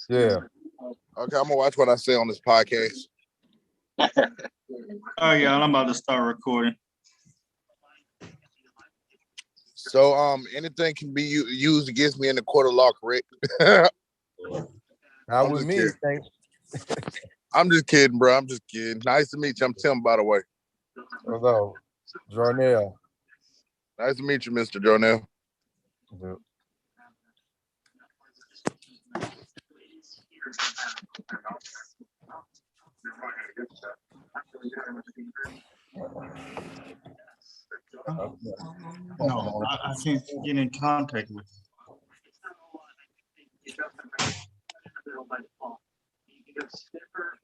Yeah. Okay, I'm gonna watch what I say on this podcast. All right, y'all. I'm about to start recording. So, anything can be used against me in the court of law, correct? Not with me. I'm just kidding, bro. I'm just kidding. Nice to meet you. I'm Tim, by the way. Hello, Jarnell. Nice to meet you, Mr. Jarnell. Yeah. No, I can't get in contact with you. You can go stiffer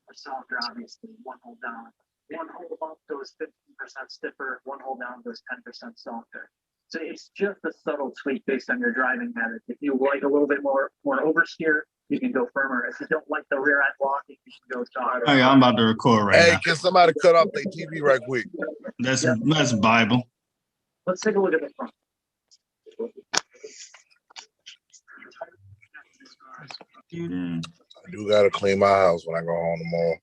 or softer, obviously. One hold down. One hold up goes 15% stiffer, one hold down goes 10% softer. So it's just a subtle tweak based on your driving habits. If you like a little bit more oversteer, you can go firmer. If you don't like the rear end locking, you can go softer. Oh, yeah, I'm about to record right now. Hey, can somebody cut off their TV right quick? That's Bible. Let's take a look at the front. I do gotta clean my house when I go home tomorrow.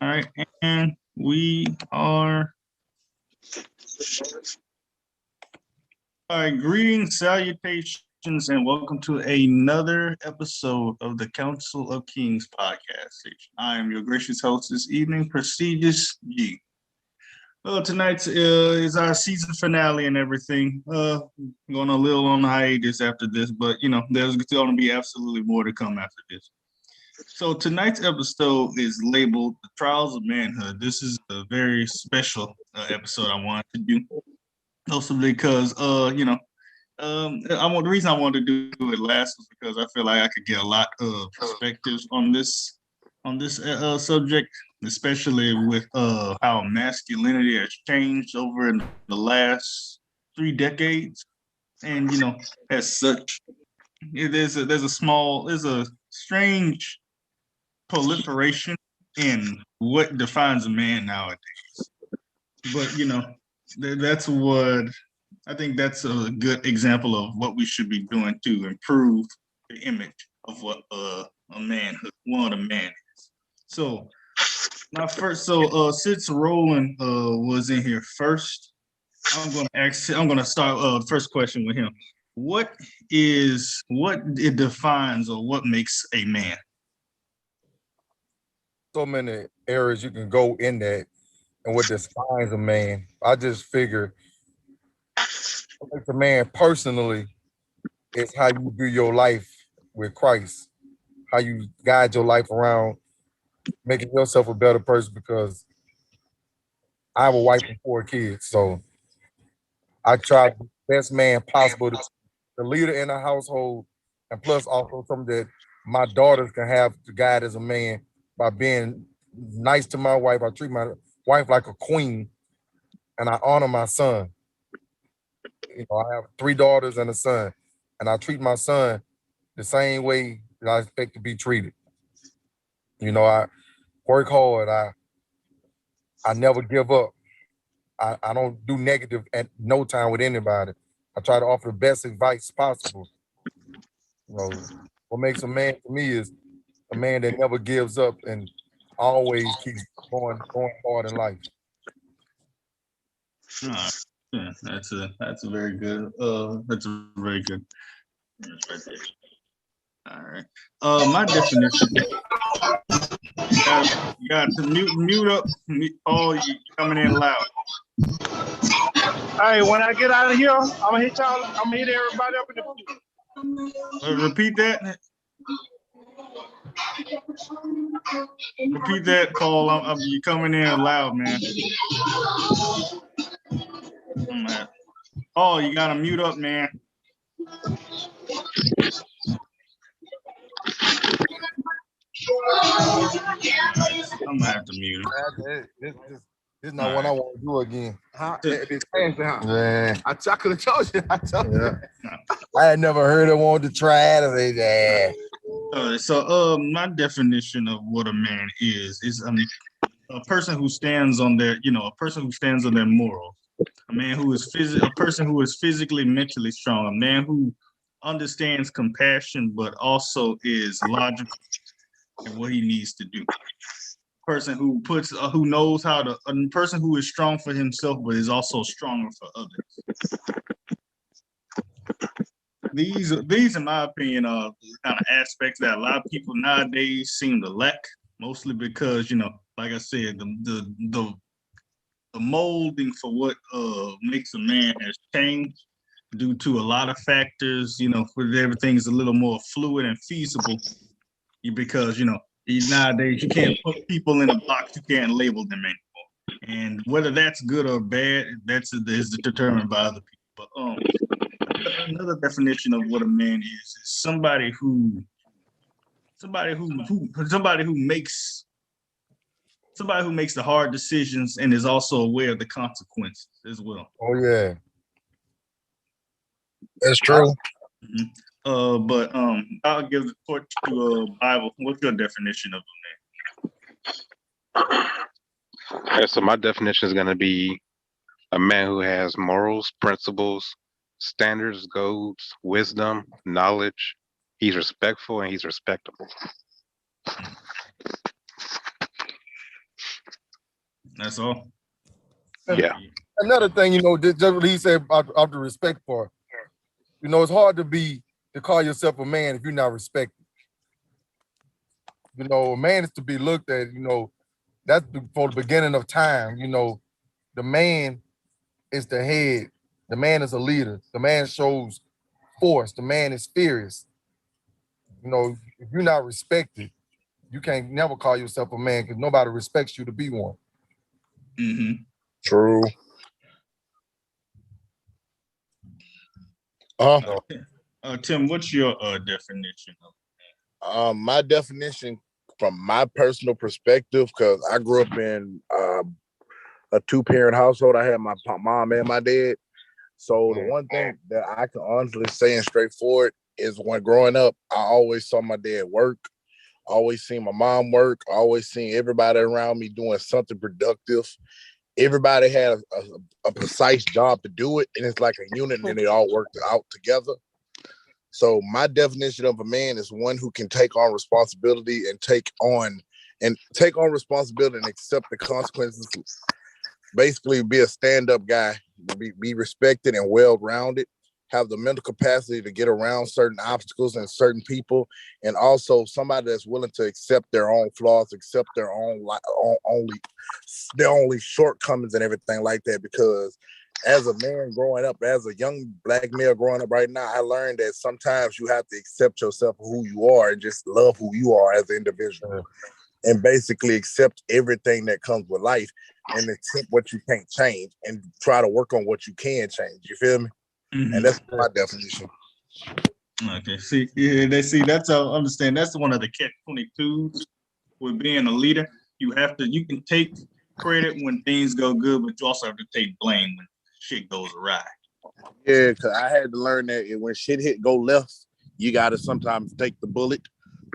All right, and we are. All right, greetings, salutations, and welcome to another episode of the Council of Kings podcast station. I am your gracious host this evening, Prestigious G. Well, tonight is our season finale and everything. Going a little on hiatus after this, but you know, there's going to be absolutely more to come after this. So tonight's episode is labeled "The Trials of Manhood." This is a very special episode I wanted to do, also because the reason I wanted to do it last was because I feel like I could get a lot of perspectives on this subject, especially with how masculinity has changed over in the last 3 decades, and you know, as such, there's a strange proliferation in what defines a man nowadays. But you know, that's what I think that's a good example of what we should be doing to improve the image of what a man is. So since Roland was in here first, I'm gonna start the first question with him. What it defines or what makes a man? So many areas you can go in that, and what defines a man. I just figure what makes a man personally is how you do your life with Christ, how you guide your life around making yourself a better person. Because I have a wife and 4 kids, so I try to be the best man possible, the leader in the household, and plus also something that my daughters can have to guide as a man by being nice to my wife. I treat my wife like a queen, and I honor my son. You know, I have 3 daughters and a son, and I treat my son the same way that I expect to be treated. You know, I work hard. I never give up. I don't do negative at no time with anybody. I try to offer the best advice possible. You know, what makes a man to me is a man that never gives up and always keeps going hard in life. Yeah, that's a very good. That's a very good. That's right there. All right. My definition. You got to mute up. Oh, you coming in loud. Hey, when I get out of here, I'm gonna hit y'all. I'm gonna hit everybody up in the. Repeat that. Repeat that, Paul. You coming in loud, man. Oh, you gotta mute up, man. I'm gonna have to mute him. This is not what I want to do again. Yeah. I could have told you. I had never heard of one to try it. So my definition of what a man is a person who stands on their, morals. A man who is a person who is physically, mentally strong. A man who understands compassion, but also is logical in what he needs to do. Person who who knows how to, a person who is strong for himself, but is also stronger for others. These, in my opinion, are the kind of aspects that a lot of people nowadays seem to lack, mostly because, like I said, the molding for what makes a man has changed due to a lot of factors, where everything's a little more fluid and feasible, because, nowadays you can't put people in a box, you can't label them anymore. And whether that's good or bad, is determined by other people. But another definition of what a man is somebody who makes the hard decisions and is also aware of the consequences as well. Oh yeah. That's true. But I'll give the court to Bible. What's your definition of a man? Yeah, so my definition is going to be a man who has morals, principles, standards, goals, wisdom, knowledge. He's respectful and he's respectable. That's all. Yeah. Another thing, just what he said about the respect part. It's hard to call yourself a man if you're not respected. A man is to be looked at, that's for the beginning of time. The man is the head. The man is a leader. The man shows force. The man is fierce. If you're not respected, you can't never call yourself a man because nobody respects you to be one. Mm-hmm. True. Tim, what's your definition of? My definition from my personal perspective, because I grew up in a two-parent household. I had my mom and my dad. So the one thing that I can honestly say and straightforward is when growing up, I always saw my dad work. I always seen my mom work. I always seen everybody around me doing something productive. Everybody had a precise job to do it, and it's like a unit, and they all worked out together. So my definition of a man is one who can take on responsibility and take on responsibility and accept the consequences. Basically, be a stand-up guy, be respected and well-rounded, have the mental capacity to get around certain obstacles and certain people, and also somebody that's willing to accept their own flaws, accept their only shortcomings and everything like that. Because as a man growing up, as a young Black male growing up right now, I learned that sometimes you have to accept yourself for who you are and just love who you are as an individual, and basically accept everything that comes with life and accept what you can't change and try to work on what you can change. You feel me? Mm-hmm. And that's my definition. Okay. That's I understand. That's one of the catch-22s with being a leader. You can take credit when things go good, but you also have to take blame when shit goes awry. Yeah, because I had to learn that when shit go left, you got to sometimes take the bullet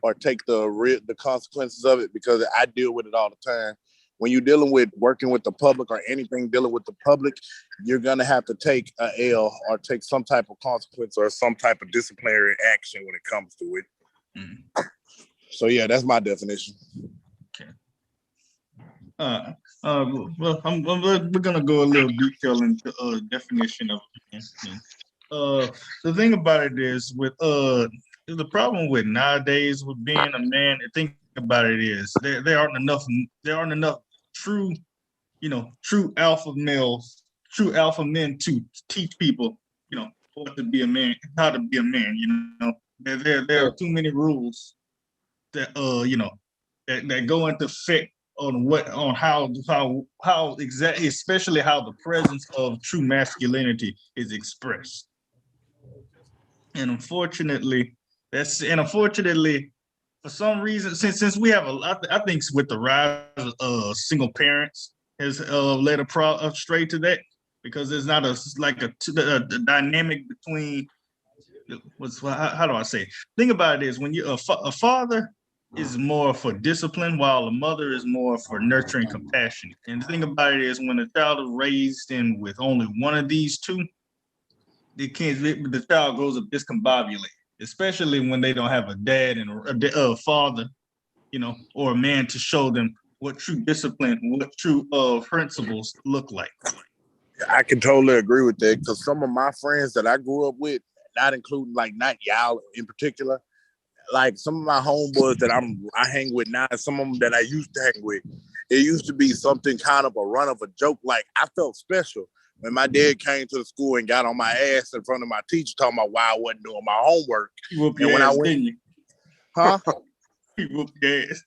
or take the consequences of it, because I deal with it all the time. When you're working with the public or anything dealing with the public, you're going to have to take an L or take some type of consequence or some type of disciplinary action when it comes to it. Mm. So, yeah, that's my definition. Okay. Well, we're going to go a little detail into definition of the thing about it is the problem with nowadays with being a man, the thing about it is there aren't enough true alpha males, true alpha men to teach people, what to be a man, how to be a man. There are too many rules that that go into effect on how exactly, especially how the presence of true masculinity is expressed. And unfortunately, for some reason, since we have I think with the rise of single parents has led straight to that, because there's not a dynamic between how do I say? Think about it is when a father is more for discipline, while a mother is more for nurturing, compassion. And the thing about it is when a child is raised in with only one of these two, the child grows up discombobulated, especially when they don't have a dad and a father, or a man to show them what true discipline, what true principles look like. I can totally agree with that because some of my friends that I grew up with, not including like not y'all in particular, like some of my homeboys that I hang with now, some of them that I used to hang with, it used to be something kind of a run of a joke. Like I felt special when my dad came to the school and got on my ass in front of my teacher talking about why I wasn't doing my homework. He whooped And your when ass, I went, didn't you? huh? He whooped your ass.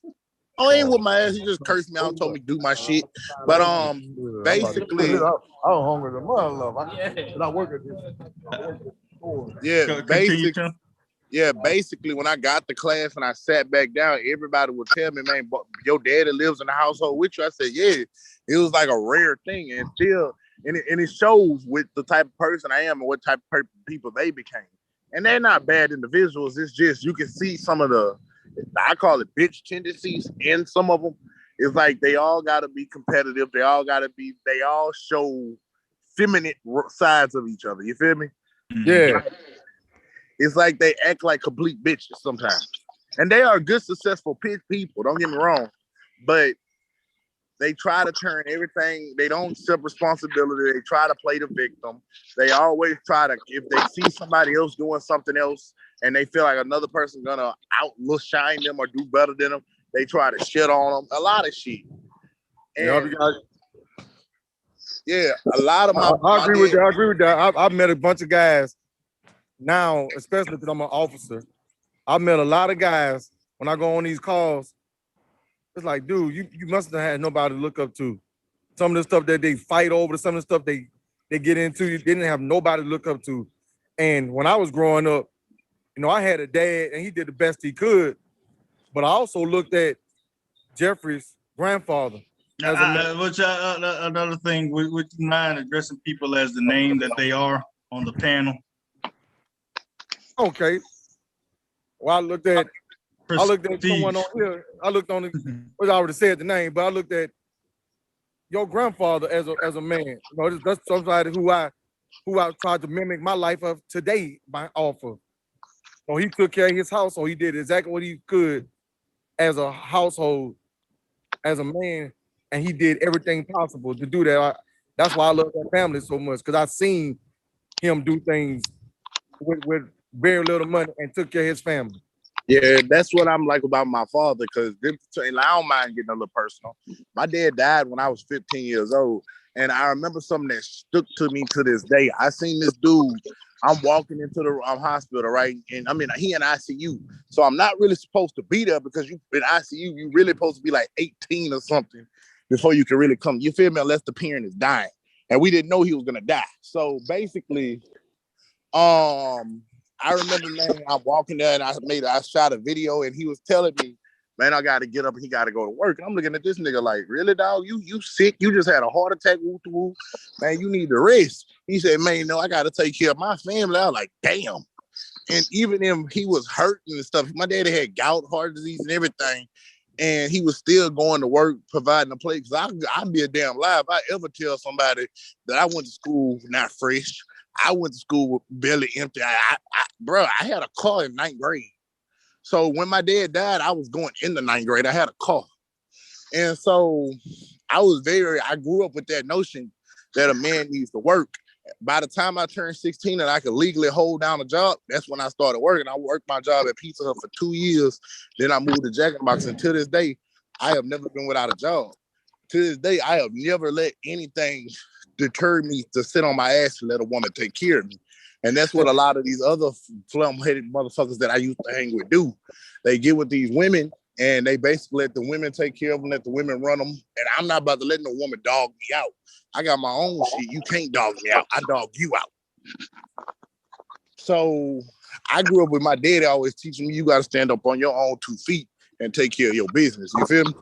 Oh, he ain't with my ass. He just cursed me out and told me to do my shit. But basically, I was hungry the mother love. I work at this. basically, when I got to class and I sat back down, everybody would tell me, man, your daddy lives in the household with you. I said, yeah. It was like a rare thing, and it shows with the type of person I am and what type of people they became. And they're not bad individuals. It's just you can see some of the, I call it bitch tendencies in some of them. It's like they all got to be competitive. They all show feminine sides of each other. You feel me? Yeah. It's like they act like complete bitches sometimes. And they are good, successful people. Don't get me wrong. But they try to turn everything. They don't accept responsibility. They try to play the victim. They always try to, if they see somebody else doing something else and they feel like another person gonna outshine them or do better than them, they try to shit on them. A lot of shit. And yeah, a lot of I agree with that. I agree with that. I've met a bunch of guys now, especially because I'm an officer. I've met a lot of guys when I go on these calls. It's like, dude, you must have had nobody to look up to. Some of the stuff that they fight over, some of the stuff they get into, you didn't have nobody to look up to. And when I was growing up, I had a dad and he did the best he could. But I also looked at Jeffrey's grandfather. Another thing, would you mind addressing people as the name that they are on the panel? Okay. Well, I looked at someone on here. I looked on it. I already said the name, but I looked at your grandfather as a man. That's somebody who I tried to mimic my life of today off of. So he took care of his household. He did exactly what he could as a household, as a man, and he did everything possible to do that. That's why I love that family so much, because I seen him do things with very little money and took care of his family. Yeah, that's what I'm like about my father, because I don't mind getting a little personal. My dad died when I was 15 years old, and I remember something that stuck to me to this day. I seen this dude. I'm walking into the hospital, right? And I mean, he in ICU. So I'm not really supposed to be there because you in ICU, you really supposed to be like 18 or something before you can really come. You feel me? Unless the parent is dying. And we didn't know he was going to die. So basically, I remember, man, I'm walking there and I shot a video and he was telling me, man, I got to get up and he got to go to work. And I'm looking at this nigga like, really, dog? You sick? You just had a heart attack? Woo. Man, you need to rest. He said, man, no, I got to take care of my family. I was like, damn. And even if he was hurting and stuff, my daddy had gout, heart disease and everything. And he was still going to work, providing a place. I'd be a damn lie if I ever tell somebody that I went to school not fresh. I went to school with belly empty. Bro, I had a car in 9th grade. So when my dad died, I was going in the 9th grade. I had a car. And so I grew up with that notion that a man needs to work. By the time I turned 16 and I could legally hold down a job, that's when I started working. I worked my job at Pizza Hut for 2 years. Then I moved to Jack in the Box. And to this day, I have never been without a job. To this day, I have never let anything deter me to sit on my ass and let a woman take care of me. And that's what a lot of these other phlegm-headed motherfuckers that I used to hang with do. They get with these women and they basically let the women take care of them, let the women run them. And I'm not about to let no woman dog me out. I got my own shit. You can't dog me out. I dog you out. So I grew up with my daddy always teaching me you got to stand up on your own 2 feet and take care of your business. You feel me?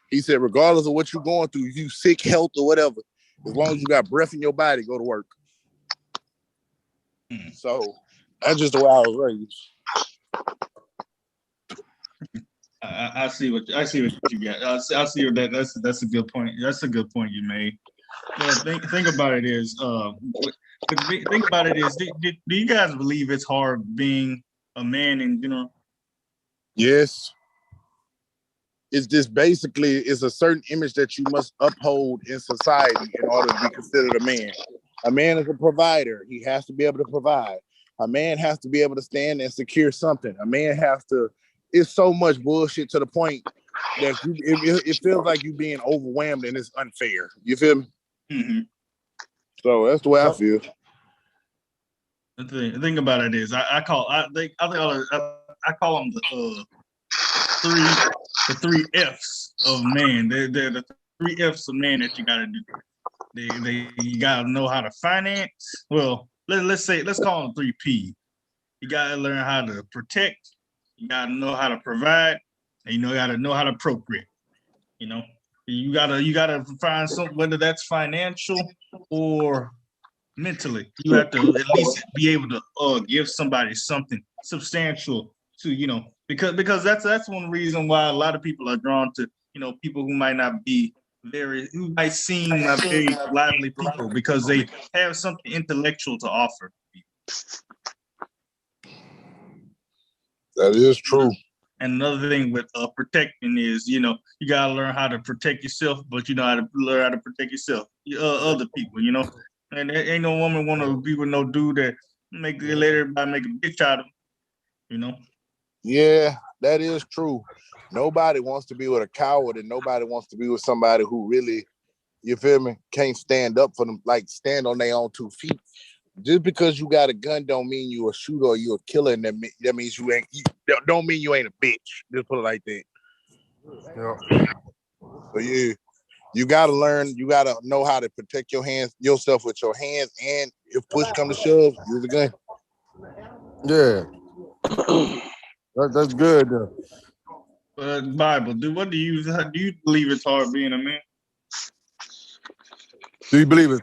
He said, regardless of what you're going through, you sick, health, or whatever, as long as you got breath in your body, go to work. So that's just the way I was raised. I see what you got. I see that's a good point. That's a good point you made. Well, think about it is think about it is, do you guys believe it's hard being a man in general? Yes. It's just basically it's a certain image that you must uphold in society in order to be considered a man. A man is a provider. He has to be able to provide. A man has to be able to stand and secure something. A man has to. It's so much bullshit to the point that it feels like you being overwhelmed and it's unfair. You feel me? Mm-hmm. So that's the way I feel. The thing about it is, I call them the three F's of man. They're the three F's of man that you got to do. You got to know how to finance. Well, let's call them 3P. You got to learn how to protect. You got to know how to provide. And you got to know how to procreate. You gotta find something, whether that's financial or mentally. You have to at least be able to give somebody something substantial to, because that's one reason why a lot of people are drawn to, people who might not be who might seem not very lively people, because they have something intellectual to offer. That is true. And another thing with protecting is, you gotta learn how to protect yourself, but you know how to learn how to protect yourself, other people, And there ain't no woman want to be with no dude that let everybody make a bitch out of him, Yeah, that is true. Nobody wants to be with a coward, and nobody wants to be with somebody who really, you feel me, can't stand up for them, like stand on their own 2 feet. Just because you got a gun don't mean you a shooter or you a killer, and that means don't mean you ain't a bitch. Just put it like that. Yeah. So yeah, you gotta learn, you gotta know how to protect yourself with your hands, and if push come to shove, use a gun. Yeah. That's good. Bible, what do you believe it's hard being a man? Do you believe it?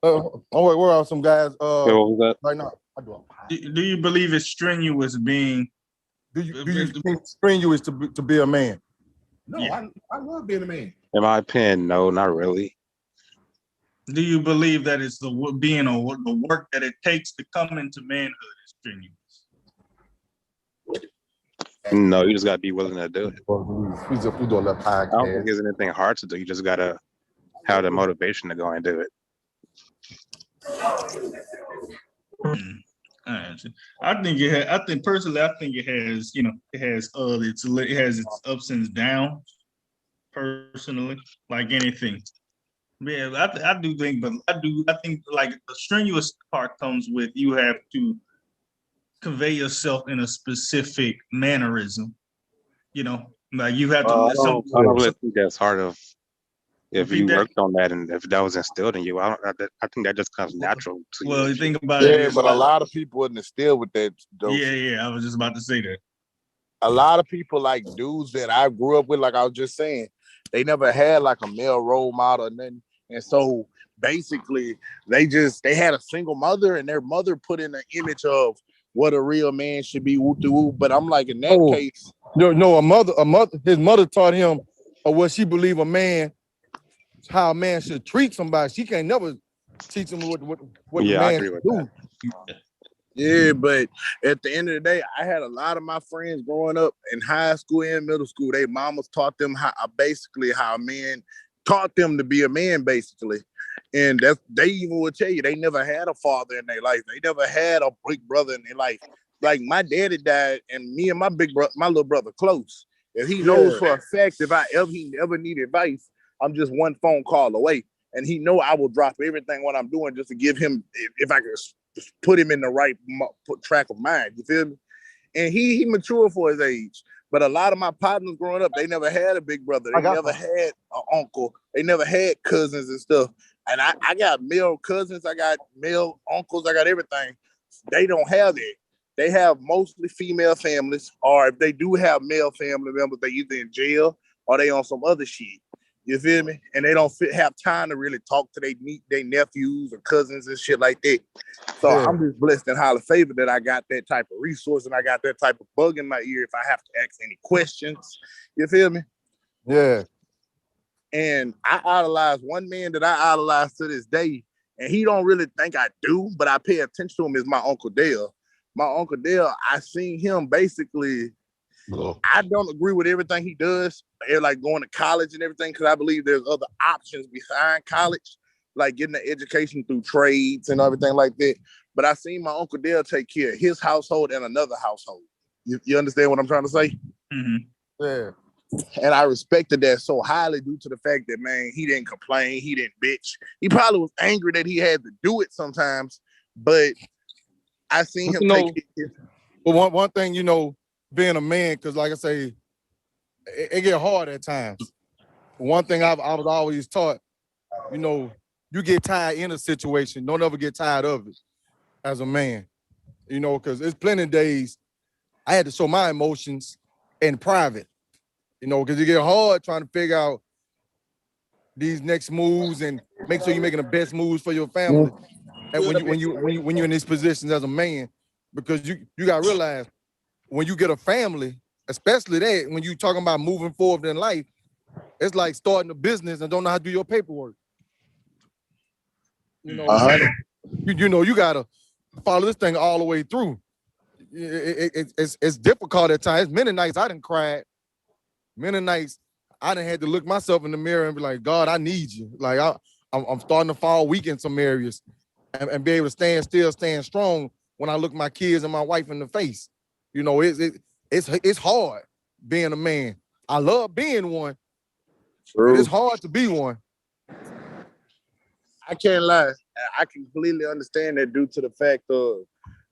Oh wait, where are some guys? What was that? Right now. Do you believe it's strenuous being? Do you think strenuous to be a man? No, yeah. I love being a man. In my opinion, no, not really. Do you believe that it's the work that it takes to come into manhood is strenuous? No, you just gotta be willing to do it. He's doing that podcast. I don't think there's anything hard to do. You just gotta have the motivation to go and do it. I think personally, it has, it has its ups and downs. Personally, like anything. Yeah, I do think, but I think like the strenuous part comes with you have to convey yourself in a specific mannerism. Like you have to. I don't really think that's hard of. If you worked on that and if that was instilled in you, I think that just comes natural to you. Well, you think about it. Yeah, but a lot of people wouldn't instill with that. Yeah. I was just about to say that. A lot of people, like dudes that I grew up with, like I was just saying, they never had like a male role model, and so basically they had a single mother, and their mother put in an image of what a real man should be. But I'm like, in that case, his mother taught him what she believed how a man should treat somebody. She can't never teach him what the man should do. Yeah, but at the end of the day, I had a lot of my friends growing up in high school and middle school. Their mamas taught them how a man taught them to be a man, basically. And they even would tell you they never had a father in their life. They never had a big brother in their life. Like my daddy died, and me and my little brother close. If he knows for a fact he ever need advice, I'm just one phone call away. And he know I will drop everything what I'm doing just to give him, if I could put him in the right track of mind. You feel me? And he matured for his age. But a lot of my partners growing up, they never had a big brother. They never had an uncle. They never had cousins and stuff. And I got male cousins. I got male uncles. I got everything. They don't have that. They have mostly female families, or if they do have male family members, they either in jail or they on some other shit. You feel me? And they don't have time to really talk to their nephews or cousins and shit like that. So I'm just blessed and highly favored that I got that type of resource and I got that type of bug in my ear if I have to ask any questions. You feel me? Yeah. And I idolize one man that I idolize to this day. and he don't really think I do, but I pay attention to him, is my Uncle Dale. My Uncle Dale, I seen him basically. I don't agree with everything he does, like going to college and everything, because I believe there's other options behind college, like getting an education through trades and everything like that. But I seen my Uncle Dale take care of his household and another household. You understand what I'm trying to say? Mm-hmm. Yeah. And I respected that so highly due to the fact that, man, he didn't complain, he didn't bitch. He probably was angry that he had to do it sometimes, but I seen him take it. But one thing, being a man, because like I say, it get hard at times. One thing I was always taught, you get tired in a situation, don't ever get tired of it as a man, because there's plenty of days I had to show my emotions in private, because it get hard trying to figure out these next moves and make sure you're making the best moves for your family. And when you're in these positions as a man, because you got to realize when you get a family, especially that when you talking about moving forward in life, it's like starting a business and don't know how to do your paperwork. You got to follow this thing all the way through. It's difficult at times. Many nights I done cried. Many nights I done had to look myself in the mirror and be like, God, I need you. Like I'm starting to fall weak in some areas, and be able to stand strong when I look my kids and my wife in the face. It's hard being a man. I love being one, but it's hard to be one. I can't lie. I completely understand that due to the fact of,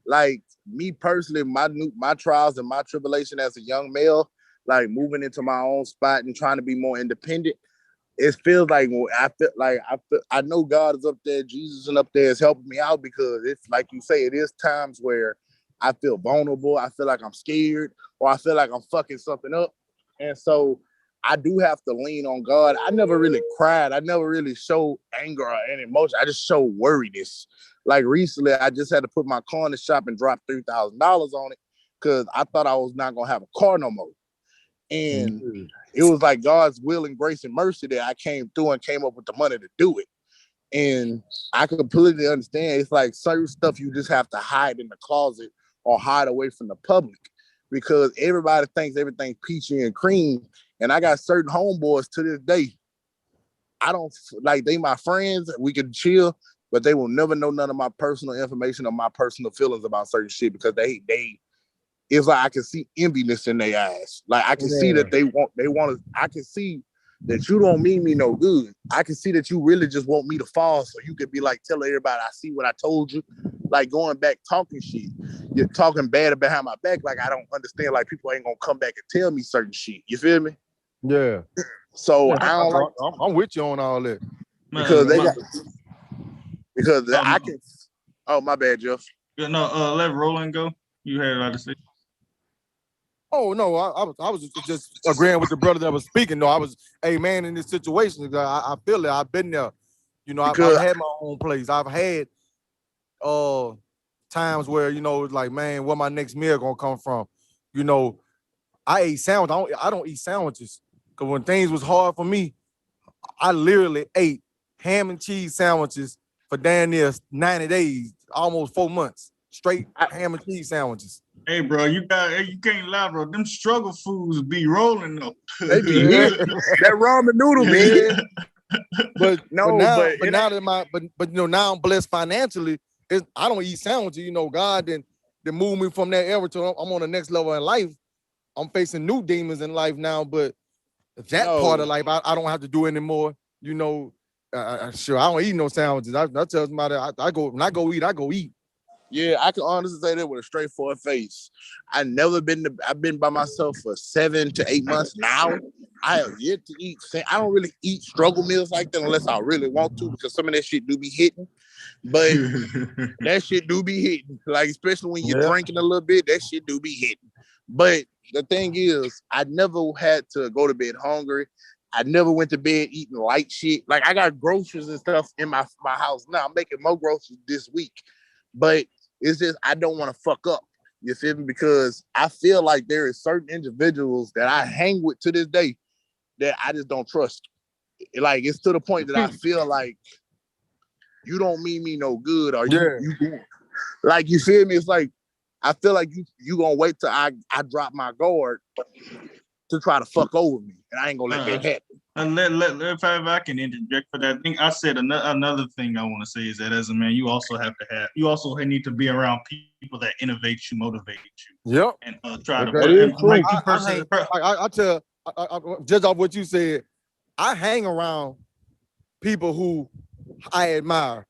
like, me personally, my trials and my tribulation as a young male, like moving into my own spot and trying to be more independent. It feels like I know God is up there, Jesus is up there is helping me out, because it's like you say, it is times where I feel vulnerable, I feel like I'm scared, or I feel like I'm fucking something up. And so I do have to lean on God. I never really cried. I never really showed anger or any emotion. I just showed worriedness. Like recently, I just had to put my car in the shop and drop $3,000 on it because I thought I was not going to have a car no more. And it was like God's will and grace and mercy that I came through and came up with the money to do it. And I completely understand. It's like certain stuff you just have to hide in the closet or hide away from the public, because everybody thinks everything's peachy and cream. And I got certain homeboys to this day. I don't like, they my friends. We can chill, but they will never know none of my personal information or my personal feelings about certain shit, because they it's like I can see enviness in their eyes. Like I can see that they want to, I can see that you don't mean me no good. I can see that you really just want me to fall so you could be like, tell everybody, I see what I told you. Like going back talking shit. You're talking bad behind my back. Like I don't understand. Like people ain't gonna come back and tell me certain shit. You feel me? Yeah. So I don't like. I'm with you on all that. Because I can. Oh, my bad, Jeff. No, let Roland go. You had a lot to say. Oh no, I was just agreeing with the brother that was speaking. No, I was a man in this situation. I feel it. I've been there. I've had my own place. I've had times where it's like, man, where my next meal gonna come from? I ate sandwiches. I don't eat sandwiches, because when things was hard for me, I literally ate ham and cheese sandwiches for damn near 90 days, almost 4 months straight. Ham and cheese sandwiches. Hey, bro, you can't lie, bro. Them struggle foods be rolling though. They be that ramen noodle, man. But now I'm blessed financially. I don't eat sandwiches. God then moved me from that era to I'm on the next level in life. I'm facing new demons in life now, but that part of life I don't have to do anymore. Sure, I don't eat no sandwiches. I tell somebody when I go eat. Yeah, I can honestly say that with a straightforward face. I've been by myself for 7 to 8 months now. I have yet to eat. I don't really eat struggle meals like that unless I really want to, because some of that shit do be hitting. But that shit do be hitting. Like, especially when you're drinking a little bit, that shit do be hitting. But the thing is, I never had to go to bed hungry. I never went to bed eating light shit. Like, I got groceries and stuff in my house now. I'm making more groceries this week. But it's just I don't want to fuck up. You feel me? Because I feel like there is certain individuals that I hang with to this day that I just don't trust. Like, it's to the point that I feel like you don't mean me no good, or Yeah. you like, you feel me? It's like, I feel like you gonna wait till I drop my guard to try to fuck over me, and I ain't gonna let that happen. And if I can interject for that, I think I said another thing I want to say is that as a man, you also need to be around people that innovate you, motivate you. Yep. And try to make you person. I tell, just off what you said, I hang around people who I admire,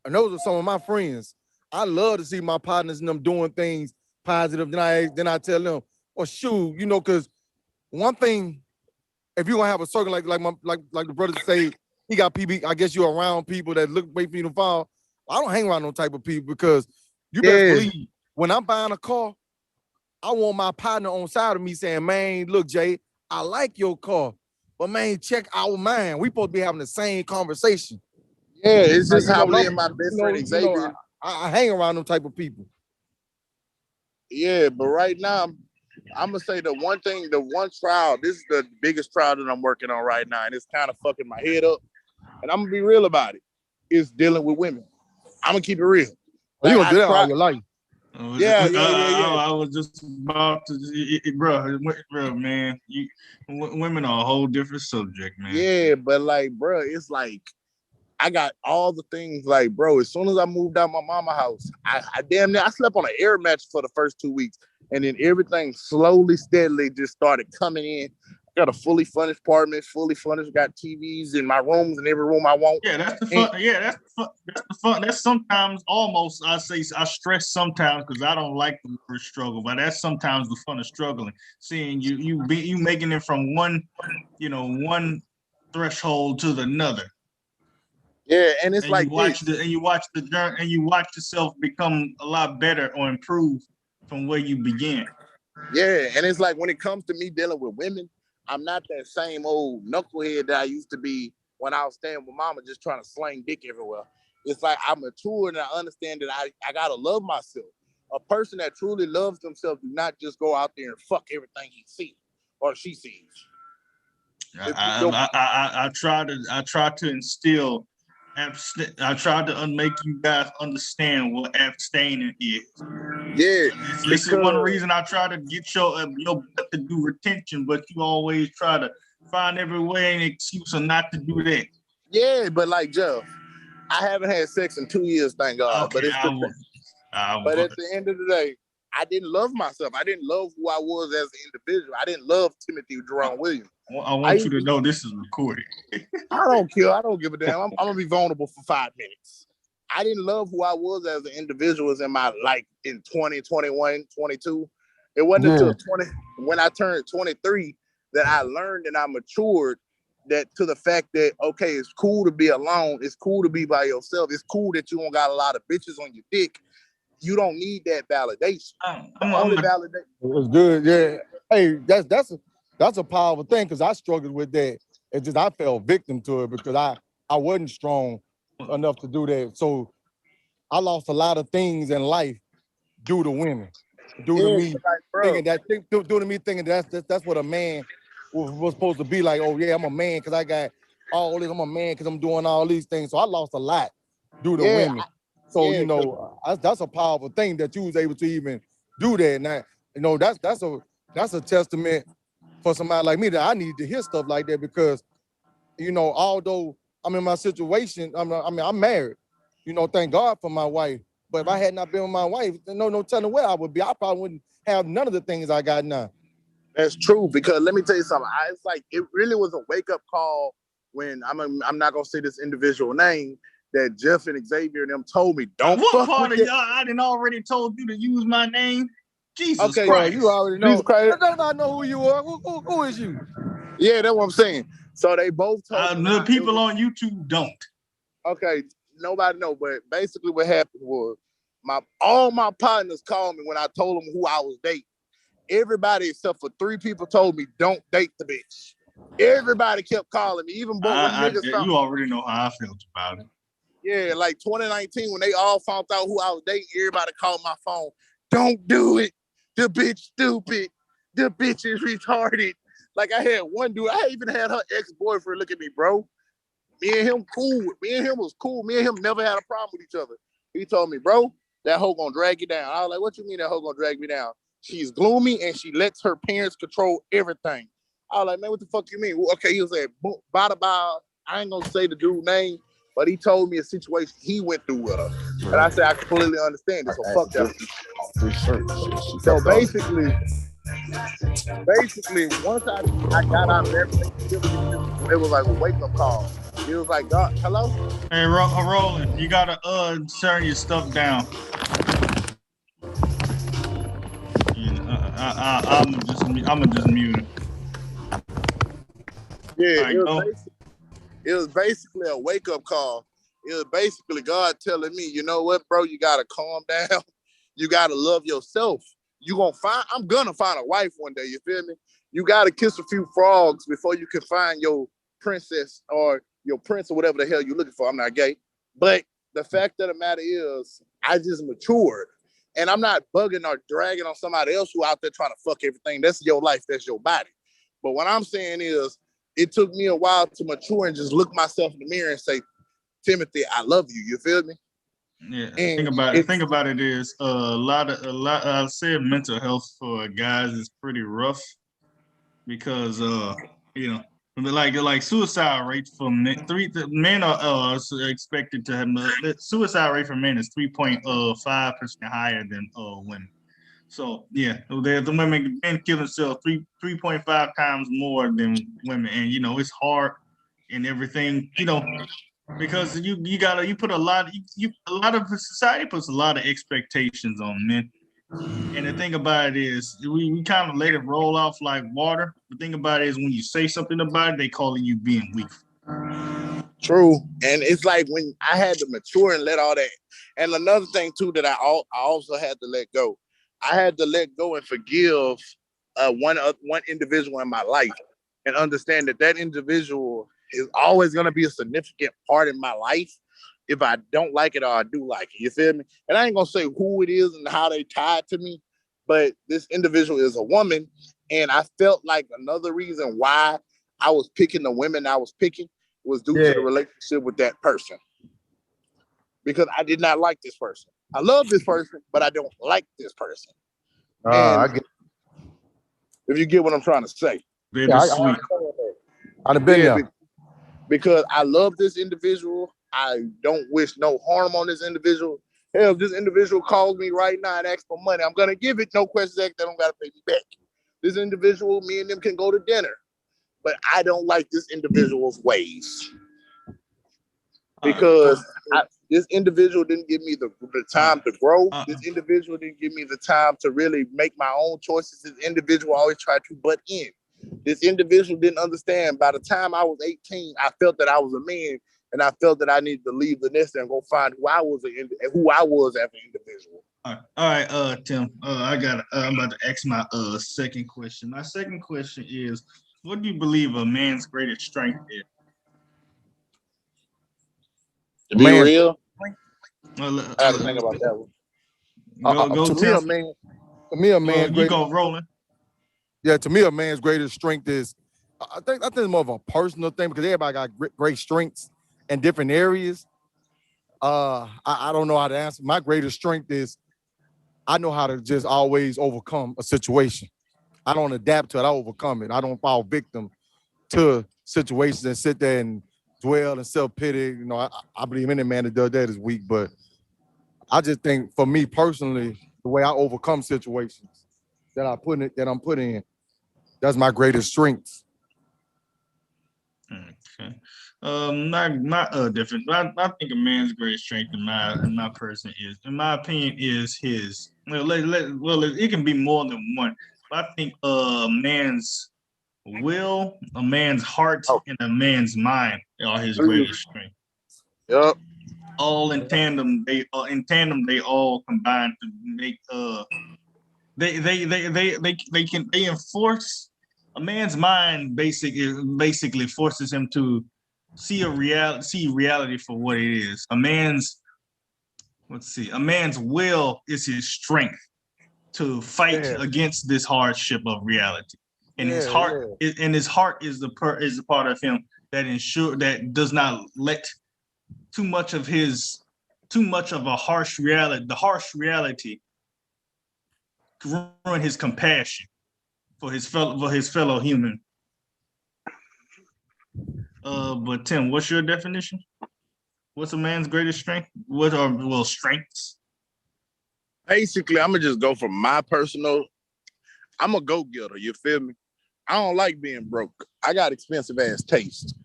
and those are some of my friends. I love to see my partners and them doing things positive. Then I tell them, well, shoot, you know, because one thing, if you're gonna have a circle like the brother say, he got PB, I guess you're around people that wait for you to fall. I don't hang around no type of people, because you best believe when I'm buying a car, I want my partner on side of me saying, man, look, Jay, I like your car, but man, check our mind. We supposed to be having the same conversation. Yeah, it's just like, how me and my best friend Xavier. I hang around them type of people. Yeah, but right now, I'm gonna say the one trial. This is the biggest trial that I'm working on right now, and it's kind of fucking my head up. And I'm gonna be real about it. It's dealing with women. I'm gonna keep it real. Like, you gonna do that all your life? Yeah. I was just about to, bro, man. Women are a whole different subject, man. Yeah, but like, bro, it's like I got all the things. Like, bro, as soon as I moved out my mama house, I damn near I slept on an air mattress for the first 2 weeks, and then everything slowly, steadily just started coming in. I got a fully furnished apartment, fully furnished, got TVs in my rooms in every room I want. Yeah, that's the fun. That's the fun. That's sometimes almost, I stress sometimes because I don't like the word struggle, but that's sometimes the fun of struggling. Seeing you making it from one threshold to another. Yeah, and it's like you watch the journey, and you watch yourself become a lot better or improve from where you began. Yeah, and it's like when it comes to me dealing with women, I'm not that same old knucklehead that I used to be when I was staying with mama just trying to sling dick everywhere. It's like I'm matured and I understand that I gotta love myself. A person that truly loves themselves do not just go out there and fuck everything he sees or she sees. I try to instill. I tried to make you guys understand what abstaining is. Yeah, this is one reason I try to get your butt to do retention, but you always try to find every way and excuse or not to do that. Yeah, but like Jeff, I haven't had sex in 2 years, thank God. Okay, but at the end of the day, I didn't love myself. I didn't love who I was as an individual. I didn't love Timothy Jerome Williams. I want you to know this is recorded. I don't care. I don't give a damn. I'm gonna be vulnerable for 5 minutes. I didn't love who I was as an individual in my in 20, 21, 22. It wasn't until 20 when I turned 23 that I learned and I matured to the fact that, okay, it's cool to be alone. It's cool to be by yourself. It's cool that you don't got a lot of bitches on your dick. You don't need that validation. Validation. It was good, yeah. Hey, that's a powerful thing, because I struggled with that. It's just I fell victim to it because I wasn't strong enough to do that. So I lost a lot of things in life due to women, due to me thinking that's what a man was supposed to be like. Oh yeah, I'm a man because I got all this. I'm a man because I'm doing all these things. So I lost a lot due to women. That's a powerful thing that you was able to even do that. Now, that's a testament for somebody like me that I need to hear stuff like that, because, although I'm in my situation, I'm married, thank God for my wife. But if I had not been with my wife, no telling where I would be. I probably wouldn't have none of the things I got now. That's true, because let me tell you something. It's like it really was a wake-up call when I'm not gonna say this individual name, that Jeff and Xavier and them told me, don't what fuck part with of y'all I didn't already told you to use my name? Jesus Christ. Bro, you already know. Jesus Christ. I know who you are. Who is you? Yeah, that's what I'm saying. So they both told me. The people on YouTube don't. Okay, nobody know, but basically what happened was all my partners called me when I told them who I was dating. Everybody except for 3 people told me, don't date the bitch. Everybody kept calling me, even niggas. You already know how I felt about it. Yeah, like 2019, when they all found out who I was dating, everybody called my phone. Don't do it. The bitch stupid. The bitch is retarded. Like, I had one dude, I even had her ex-boyfriend look at me, bro. Me and him cool. Me and him was cool. Me and him never had a problem with each other. He told me, bro, that hoe gonna drag you down. I was like, what you mean that hoe gonna drag me down? She's gloomy and she lets her parents control everything. I was like, man, what the fuck you mean? Well, okay, he was like, bada. I ain't gonna say the dude's name, but he told me a situation he went through with her. And I said, I completely understand it, so fuck that. So basically, once I got out of that relationship, it was like a wake-up call. It was like, God, hello? Hey, Roland, you gotta turn your stuff down. I'm gonna just mute it. Yeah, right, it was basically a wake-up call. It was basically God telling me, you know what, bro, you gotta calm down. You gotta love yourself. I'm gonna find a wife one day, you feel me? You gotta kiss a few frogs before you can find your princess or your prince or whatever the hell you're looking for. I'm not gay. But the fact of the matter is, I just matured. And I'm not bugging or dragging on somebody else who out there trying to fuck everything. That's your life, that's your body. But what I'm saying is, it took me a while to mature and just look myself in the mirror and say, Timothy, I love you. You feel me? Yeah. And Think about it is a lot. I said mental health for guys is pretty rough because you know, like suicide rate for men are expected to have the suicide rate for men is 3.5% higher than women. So yeah, the men kill themselves 3.5 times more than women, and you know it's hard and everything. You know, because you put a lot of society puts a lot of expectations on men. And the thing about it is we kind of let it roll off like water. The thing about it is when you say something about it, they call it you being weak. True. And it's like when I had to mature and let all that. And another thing too that I also had to let go. I had to let go and forgive one individual in my life and understand that individual is always going to be a significant part in my life if I don't like it or I do like it. You feel me? And I ain't going to say who it is and how they tied to me, but this individual is a woman. And I felt like another reason why I was picking the women I was picking was due to the relationship with that person. Because I did not like this person. I love this person, but I don't like this person. And I get. if you get what I'm trying to say. Baby sweet. I'd have been there. Because I love this individual. I don't wish no harm on this individual. Hell, if this individual calls me right now and asks for money, I'm going to give it. No questions asked. They don't got to pay me back. This individual, me and them can go to dinner. But I don't like this individual's ways. Because this individual didn't give me the time to grow. This individual didn't give me the time to really make my own choices. This individual always tried to butt in. This individual didn't understand. By the time I was 18, I felt that I was a man, and I felt that I needed to leave the nest and go find who I was as an individual. All right, Tim. I'm about to ask my second question. My second question is, what do you believe a man's greatest strength is? To be real, I have to think about that one. Go, to me, a man's you go rolling. Yeah, to me, a man's greatest strength is, I think it's more of a personal thing because everybody got great strengths in different areas. I don't know how to answer. My greatest strength is I know how to just always overcome a situation. I don't adapt to it. I overcome it. I don't fall victim to situations and sit there and dwell and self-pity. You know, I believe any man that does that is weak, but I just think for me personally, the way I overcome situations that I'm putting in, that's my greatest strength. Okay. Not different. I think a man's greatest strength in my person is, in my opinion, is his. Well, it can be more than one. But I think a man's will, a man's heart, and a man's mind are his greatest strength. Yep. All in tandem, they all combine to make they enforce a man's mind. Basically forces him to see reality for what it is. A man's will is his strength to fight against this hardship of reality, and his heart is the part of him that does not let too much of a harsh reality, the harsh reality, ruin his compassion for his fellow human. But Tim, what's your definition? What's a man's greatest strength? What are strengths? Basically, I'm gonna just go from my personal. I'm a go-getter. You feel me? I don't like being broke. I got expensive ass taste,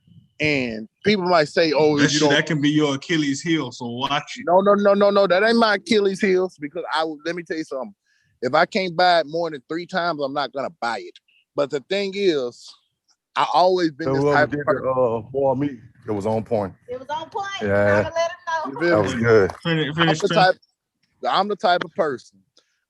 and people might say, "Oh, you don't." That can be your Achilles heel. So watch it. No. That ain't my Achilles heels because let me tell you something. If I can't buy it more than 3 times, I'm not gonna buy it. But the thing is, I always been this type of person. Boy, me, it was on point. It was on point. Yeah. Gotta let him know. That was good. I'm the type of person.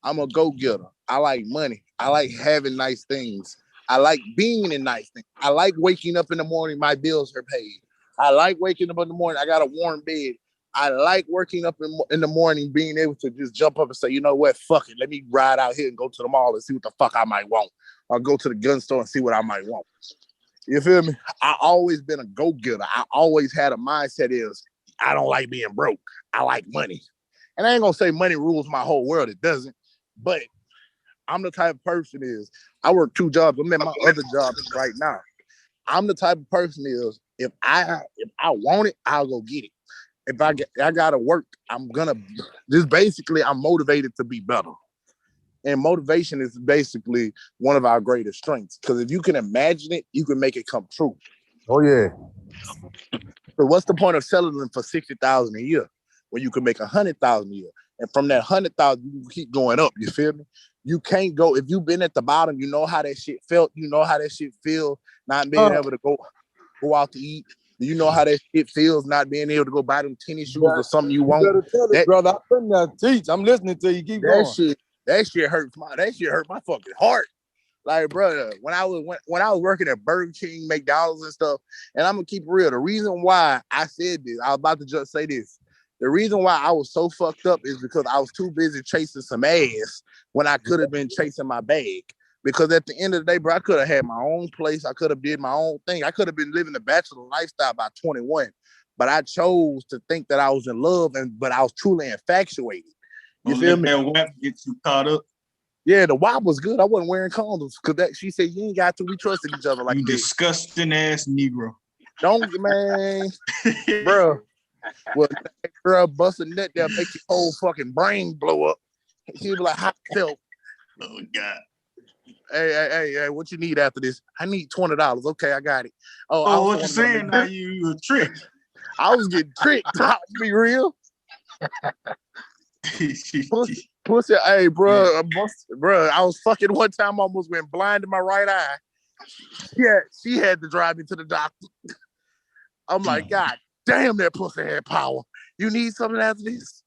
I'm a go-getter. I like money. I like having nice things. I like being in nice things. I like waking up in the morning, my bills are paid. I like waking up in the morning, I got a warm bed. I like waking up in the morning, being able to just jump up and say, you know what, fuck it. Let me ride out here and go to the mall and see what the fuck I might want. Or go to the gun store and see what I might want. You feel me? I always been a go-getter. I always had a mindset is, I don't like being broke. I like money. And I ain't gonna say money rules my whole world. It doesn't. But I'm the type of person is, I work 2 jobs. I'm in my other job right now. I'm the type of person is, if I want it, I'll go get it. If I gotta work, I'm motivated to be better. And motivation is basically one of our greatest strengths. Because if you can imagine it, you can make it come true. Oh yeah. So what's the point of selling them for $60,000 a year when you can make $100,000 a year? And from that $100,000, you keep going up. You feel me? You can't go if you've been at the bottom. You know how that shit felt. You know how that shit feel not being able to go out to eat. You know how that shit feels not being able to go buy them tennis shoes or something you want. You tell it, brother. I've been there. Teach. I'm listening to you. Keep going. That shit hurt my fucking heart. Like, brother, when I was working at Burger King, McDonald's and stuff, and I'm gonna keep it real. The reason why I said this, I was about to just say this. The reason why I was so fucked up is because I was too busy chasing some ass when I could have been chasing my bag. Because at the end of the day, bro, I could have had my own place. I could have did my own thing. I could have been living the bachelor lifestyle by 21. But I chose to think that I was in love, but I was truly infatuated. You feel me? That WAP gets you caught up. Yeah, the WAP was good. I wasn't wearing condoms because she said you ain't got to. We trusted each other like you this. Disgusting ass Negro. Don't, man, bro. Well, that girl bust a nut there, make your whole fucking brain blow up. She'd be like, "How I felt." Oh God. Hey, what you need after this? I need $20. Okay, I got it. Oh, what you saying now? You a trick. I was getting tricked. To be real. Pussy, hey, bro, I was fucking one time, almost went blind in my right eye. Yeah, she had to drive me to the doctor. I'm like, God damn, that pussy had power. You need something after this?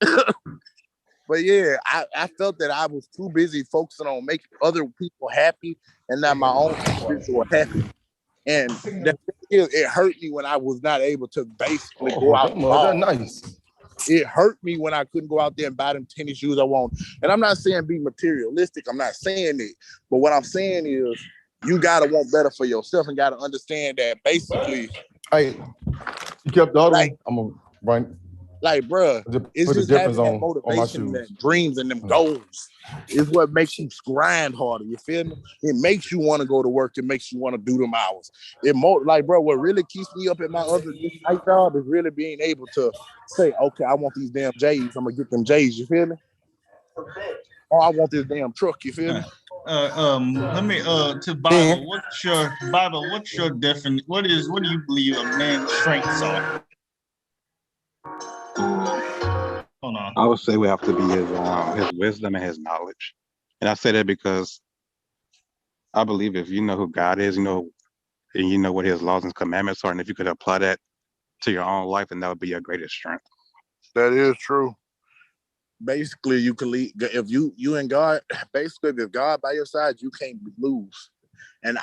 But yeah, I felt that I was too busy focusing on making other people happy and not my own people happy. And it hurt me when I was not able to basically go out and ball. Nice. It hurt me when I couldn't go out there and buy them tennis shoes I want. And I'm not saying be materialistic. I'm not saying it. But what I'm saying is you got to want better for yourself and got to understand that basically. Hey, you kept the other one? I'm going to bring. Like, bro, it's just having that motivation, that dreams and them goals is what makes you grind harder. You feel me? It makes you want to go to work. It makes you want to do them hours. Like, bro, what really keeps me up at my other night job is really being able to say, okay, I want these damn J's. I'm gonna get them J's. You feel me? Or I want this damn truck. You feel me? Let me to Bible. What's your definition? What do you believe a man's strengths are? Hold on. I would say we have to be his wisdom and his knowledge. And I say that because I believe if you know who God is, and you know what his laws and commandments are, and if you could apply that to your own life, then that would be your greatest strength. That is true. Basically, you can lead if you and God. Basically, if God by your side, you can't lose. And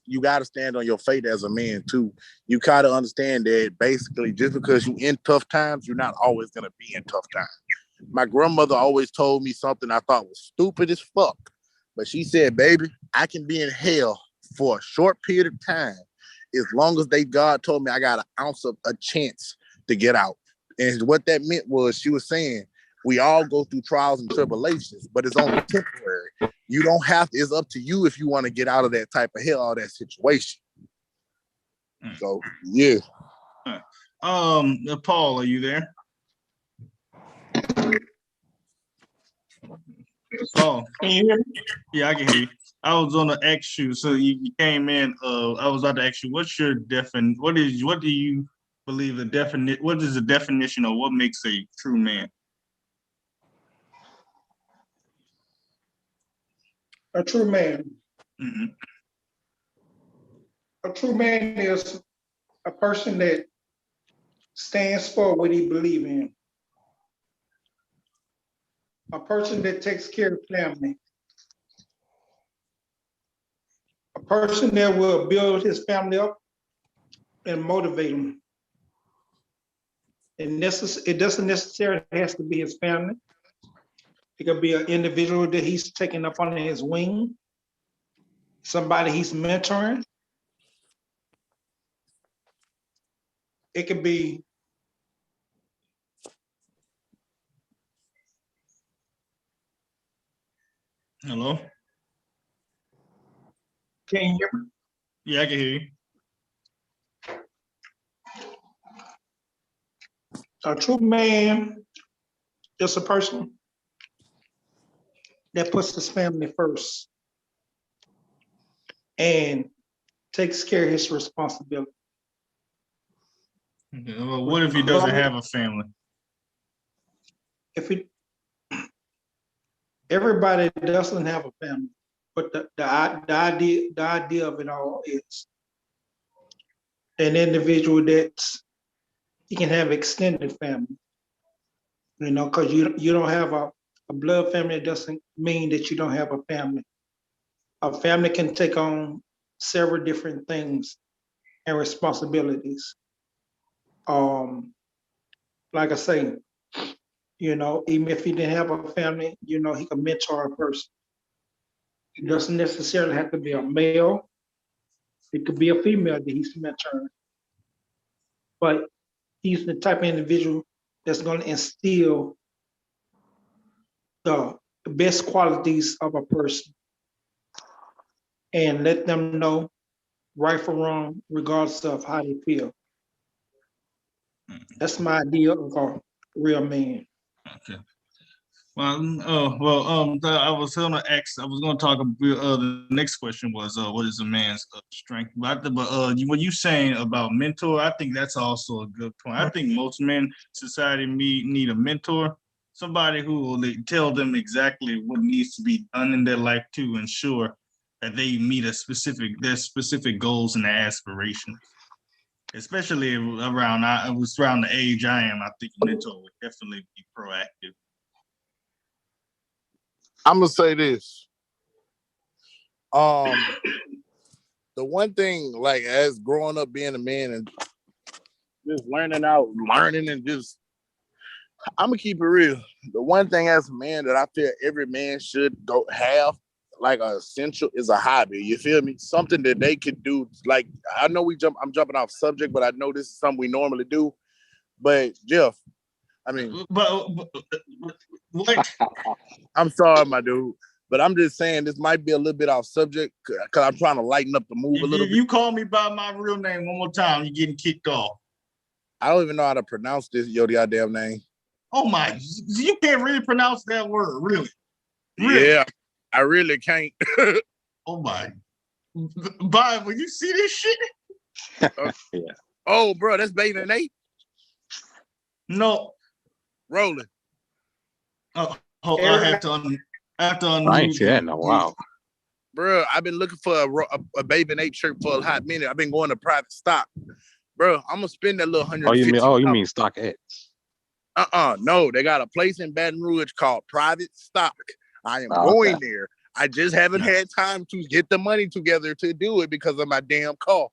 you got to stand on your faith as a man too. You gotta understand that basically, just because you're in tough times, you're not always gonna be in tough times. My grandmother always told me something I thought was stupid as fuck, but she said, "Baby, I can be in hell for a short period of time, as long as God told me I got an ounce of a chance to get out. And what that meant was she was saying, we all go through trials and tribulations, but it's only temporary. You don't have to, it's up to you if you want to get out of that type of hell or that situation. So, yeah. Paul, are you there? Paul. Can you hear me? Yeah, I can hear you. I was on to ask you, so you came in. I was about to ask you, what's your what do you believe what is the definition of what makes a true man? A true man. Mm-hmm. A true man is a person that stands for what he believes in. A person that takes care of family. A person that will build his family up and motivate him. And it doesn't necessarily have to be his family. It could be an individual that he's taking up under his wing, somebody he's mentoring. It could be Hello? Can you hear me? Yeah, I can hear you. A true man is a person that puts his family first and takes care of his responsibility. Okay. Well, what if he doesn't have a family? Everybody doesn't have a family, but the idea of it all is an individual he can have extended family. Because you don't have a blood family doesn't mean that you don't have a family. A family can take on several different things and responsibilities. Like I say, even if he didn't have a family, he can mentor a person. It doesn't necessarily have to be a male. It could be a female that he's mentoring. But he's the type of individual that's going to instill the best qualities of a person and let them know right from wrong, regardless of how they feel. That's my idea of a real man. Okay. Well, I was going to talk about the next question was what is a man's strength? But what you saying about mentor, I think that's also a good point. I think most men in society need a mentor, somebody who will tell them exactly what needs to be done in their life to ensure that they meet their specific goals and their aspirations. Especially around the age I am, I think a mentor would definitely be proactive. I'm gonna say this. The one thing, like as growing up being a man and just learning and just, I'm gonna keep it real. The one thing as a man that I feel every man should go have, like essential, is a hobby. You feel me? Something that they could do. Like I know I'm jumping off subject, but I know this is something we normally do. But Jeff, I mean, but what? I'm sorry, my dude, but I'm just saying this might be a little bit off subject because I'm trying to lighten up the move a little bit. You call me by my real name one more time, you're getting kicked off. I don't even know how to pronounce this goddamn name. Oh my! You can't really pronounce that word, really? Yeah, I really can't. Oh my! Bob, when you see this shit, Yeah. Oh, bro, that's Baby Nate. No, rolling. I have to unmute. I ain't see that in a while. Bro, I've been looking for a Baby Nate shirt for a hot minute. I've been going to private stock. Bro, I'm gonna spend that little $150. Oh, you mean StockX? No, they got a place in Baton Rouge called Private Stock. I am going there. I just haven't had time to get the money together to do it because of my damn car.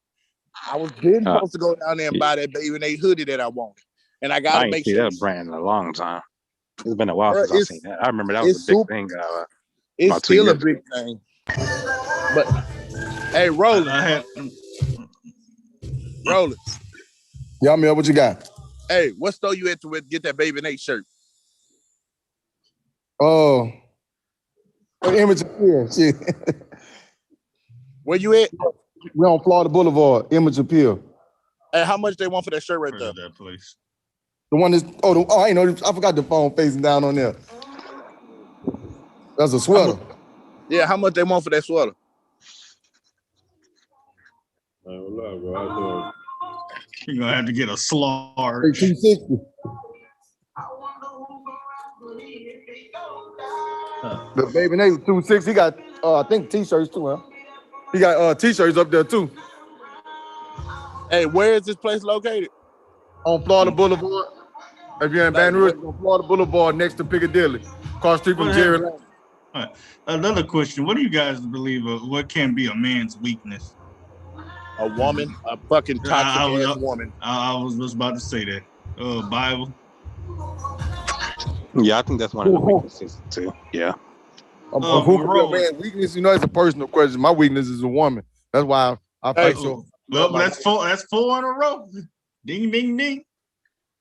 I was supposed to go down there and buy that Baby Nate hoodie that I wanted. And I gotta make sure. I ain't see that brand in a long time. It's been a while since I've seen that. I remember that was a big thing. It's still a big thing. But hey, Roland. Roller. Yeah, man, what you got? Hey, what store you at to get that Baby Nate shirt? Oh, Image Appeal. Shit. Where you at? We're on Florida Boulevard, Image Appeal. Hey, how much they want for that shirt right there? That place. The one that's I ain't know. I forgot the phone facing down on there. That's a sweater. Yeah, how much they want for that sweater? You're gonna have to get a slaughter. 260. The Baby Nate 260. He got I think t-shirts too, huh? He got t-shirts up there too. Hey, where is this place located? On Florida Boulevard. If you're in Baton Rouge, on Florida Boulevard next to Piccadilly. Across street from Jerry Lane. Right. Another question. What do you guys believe of what can be a man's weakness? A woman, a fucking toxic ass woman. I was just about to say that. Bible. Yeah, I think that's one of the weaknesses too. Yeah. Who can be a man's weakness? You know, it's a personal question. My weakness is a woman. That's why I fight so. Well, that's four in a row. Ding, ding, ding.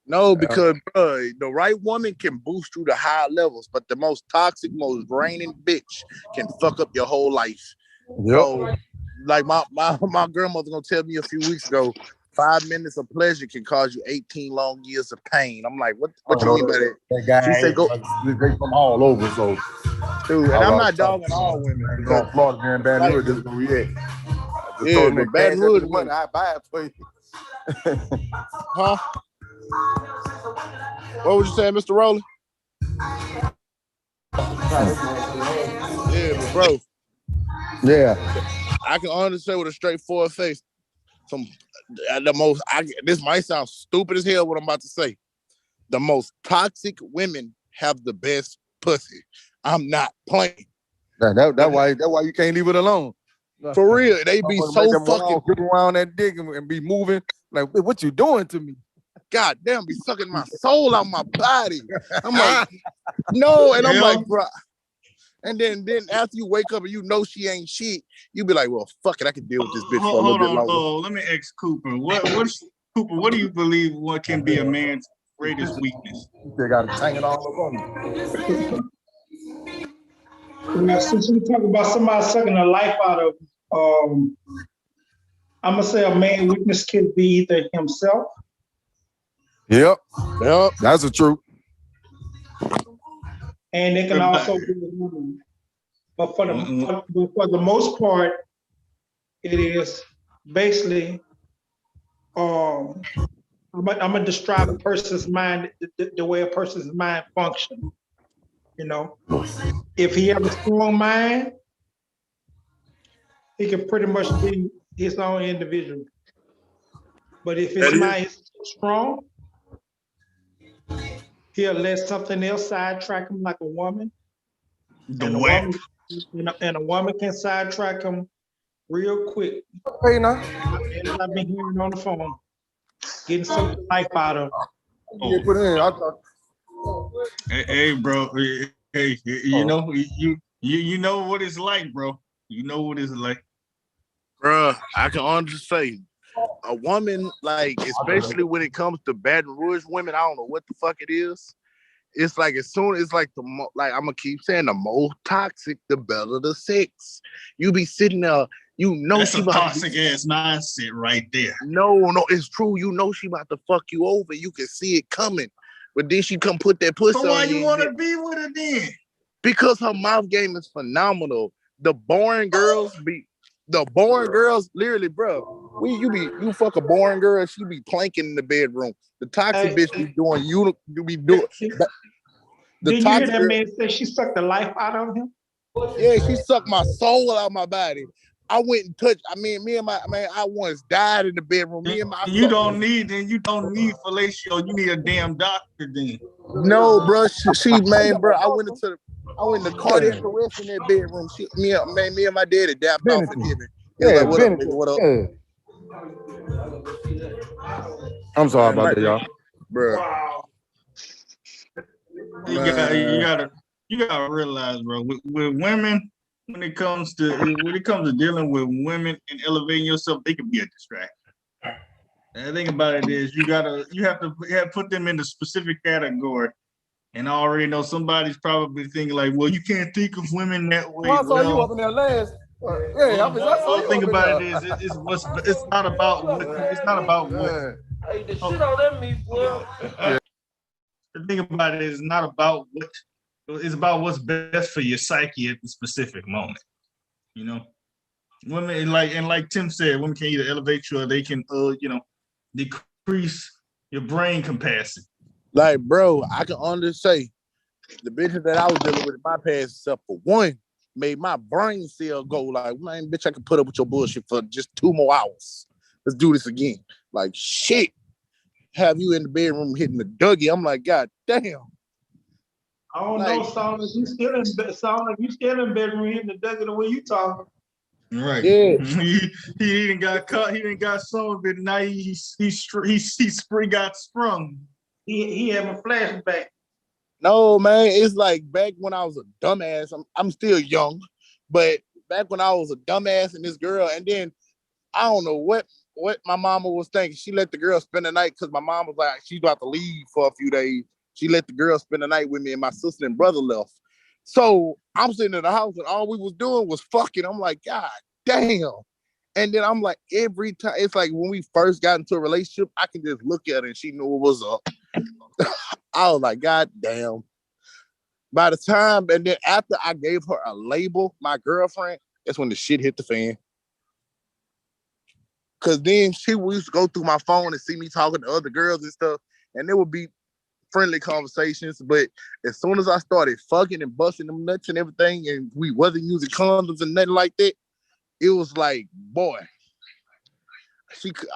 No, because bro, the right woman can boost you to higher levels, but the most toxic, most draining bitch can fuck up your whole life. Yep. So, like my grandmother gonna tell me a few weeks ago, 5 minutes of pleasure can cause you 18 long years of pain. I'm like, what you mean by that? That guy, she said, go. They from all over, so. Dude, and I'm not dogging all women. Because Florida, here in Baton Rouge, this is where we at. Yeah, but Baton Rouge money, I buy it for you. Huh? What would you say, Mr. Rowley? Yeah, but bro. Yeah. I can honestly say with a straightforward face, this might sound stupid as hell what I'm about to say. The most toxic women have the best pussy. I'm not playing. That's why you can't leave it alone. For real, they be so fucking grip around that dick and be moving like, what you doing to me? God damn, be sucking my soul out my body. I'm like, no, and I'm like, bro. And then after you wake up and you know she ain't shit, you be like, well, fuck it, I can deal with this bitch for a little bit longer. Let me ask Cooper. What do you believe what can be a man's greatest weakness? They got to hang it all up on you. Since we talk about somebody sucking the life out of, I'm gonna say a man's weakness can be either himself. Yep, that's the truth. And it can also be a woman. But for the most part, it is basically, I'm gonna describe a person's mind, the way a person's mind functions. You know, if he has a strong mind, he can pretty much be his own individual. But if his mind is strong, he'll let something else sidetrack him, like a woman. And a woman can sidetrack him real quick. Hey, now. And I've been hearing on the phone, getting some life out of him. Hey, bro. Hey, you know, you know what it's like, bro. You know what it's like. Bruh, I can honestly say, a woman, like, especially when it comes to Baton Rouge women, I don't know what the fuck it is. It's like as soon as like I'm gonna keep saying the more toxic, the better the sex. You be sitting there, you know that's she a toxic ass mindset right there. No, it's true. You know she about to fuck you over. You can see it coming, but then she come put that pussy on you. So why you want to be with her then? Because her mouth game is phenomenal. The boring girls, literally, bro. You fuck a boring girl, she be planking in the bedroom. The toxic bitch be doing you be doing. Did you hear that man say she sucked the life out of him? Yeah, she sucked my soul out of my body. I went and touched. I mean, me and my man, I once died in the bedroom. You don't need fellatio. You need a damn doctor then. No, bro. She man, bro. I went to cardiac arrest in that bedroom. Me and my daddy dapped off and did it. Yeah, like, what up, nigga? What up? Yeah. I'm sorry about that, y'all. Bro. Wow. You gotta realize, bro, with women, when it comes to dealing with women and elevating yourself, they can be a distraction. The thing about it is you have to put them in a specific category. And I already know somebody's probably thinking like, well, you can't think of women that way. I saw you up in there last. I saw you Think up in about there. it is it's not about what Hey, the shit on that meat, boy. the thing about it is not about what it's about what's best for your psyche at the specific moment. You know, women like Tim said, women can either elevate you or they can decrease your brain capacity. Like, bro, I can honestly say the bitches that I was dealing with in my past, except for one, made my brain cell go like, man, bitch, I can put up with your bullshit for just 2 more hours. Let's do this again. Like, shit. Have you in the bedroom hitting the Dougie? I'm like, God damn. I don't know, sound like you still in bedroom hitting the Dougie the way you talking. Right. Yeah. He didn't got caught. He didn't got some of it. Now he got sprung. He having flashback. No, man, it's like back when I was a dumbass. I'm still young, but back when I was a dumbass and this girl, and then I don't know what my mama was thinking. She let the girl spend the night because my mom was like, she's about to leave for a few days. She let the girl spend the night with me, and my sister and brother left. So I'm sitting in the house and all we was doing was fucking. I'm like, God damn. And then I'm like, every time, it's like when we first got into a relationship, I can just look at her and she knew what was up. I was like, God damn. By the time, and then after I gave her a label, my girlfriend, that's when the shit hit the fan. Cause then she used to go through my phone and see me talking to other girls and stuff, and there would be friendly conversations. But as soon as I started fucking and busting them nuts and everything, and we wasn't using condoms and nothing like that, it was like, boy,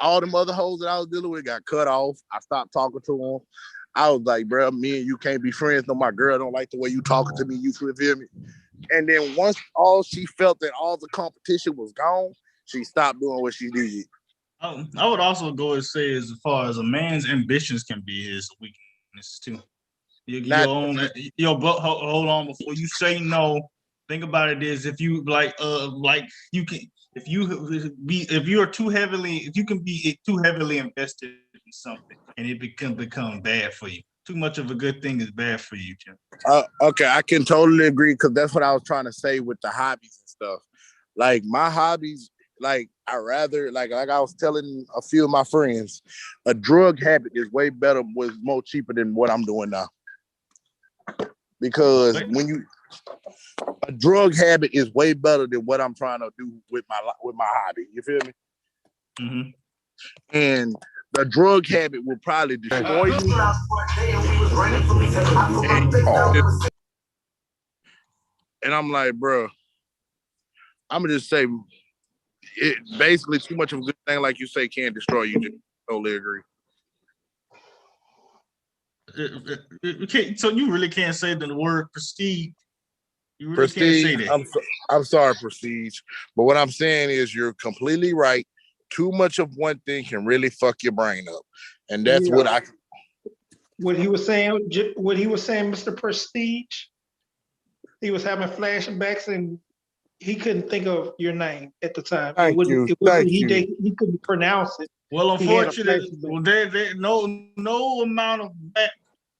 all them other hoes that I was dealing with got cut off. I stopped talking to them. I was like, bro, me and you can't be friends. No, my girl don't like the way you talking to me. You feel me? And then once she felt that all the competition was gone, she stopped doing what she did. I would also go and say, as far as a man's ambitions can be his weakness too. But hold on before you say no. Think about it is if you you can if you can be too heavily invested in something and it can become bad for you. Too much of a good thing is bad for you, Jim. Okay, I can totally agree because that's what I was trying to say with the hobbies and stuff. Like my hobbies, like I rather like I was telling a few of my friends, a drug habit is way better, was more cheaper than what I'm doing now. Because a drug habit is way better than what I'm trying to do with my hobby. You feel me? Mm-hmm. And the drug habit will probably destroy you. And I'm like, bro, I'm gonna just say it basically too much of a good thing, like you say, can destroy you. Just totally agree. So you really can't say the word prestige. You really Prestige, can't say that. I'm sorry, prestige. But what I'm saying is you're completely right. Too much of one thing can really fuck your brain up. And that's what he was saying, Mr. Prestige, he was having flashbacks and he couldn't think of your name at the time. Thank you. He couldn't pronounce it. Well, unfortunately, no amount of back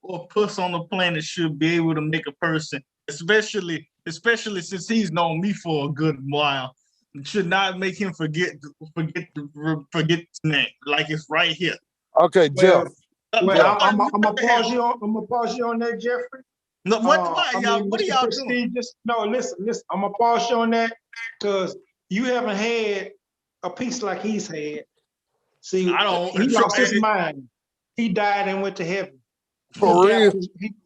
or puss on the planet should be able to make a person, especially since he's known me for a good while, should not make him forget his name. Like it's right here. Okay, Jeff. I'm gonna pause you on that, Jeffrey. No, what are y'all doing? No, listen. I'm gonna pause you on that because you haven't had a piece like he's had. See, he lost his mind. He died and went to heaven. For real.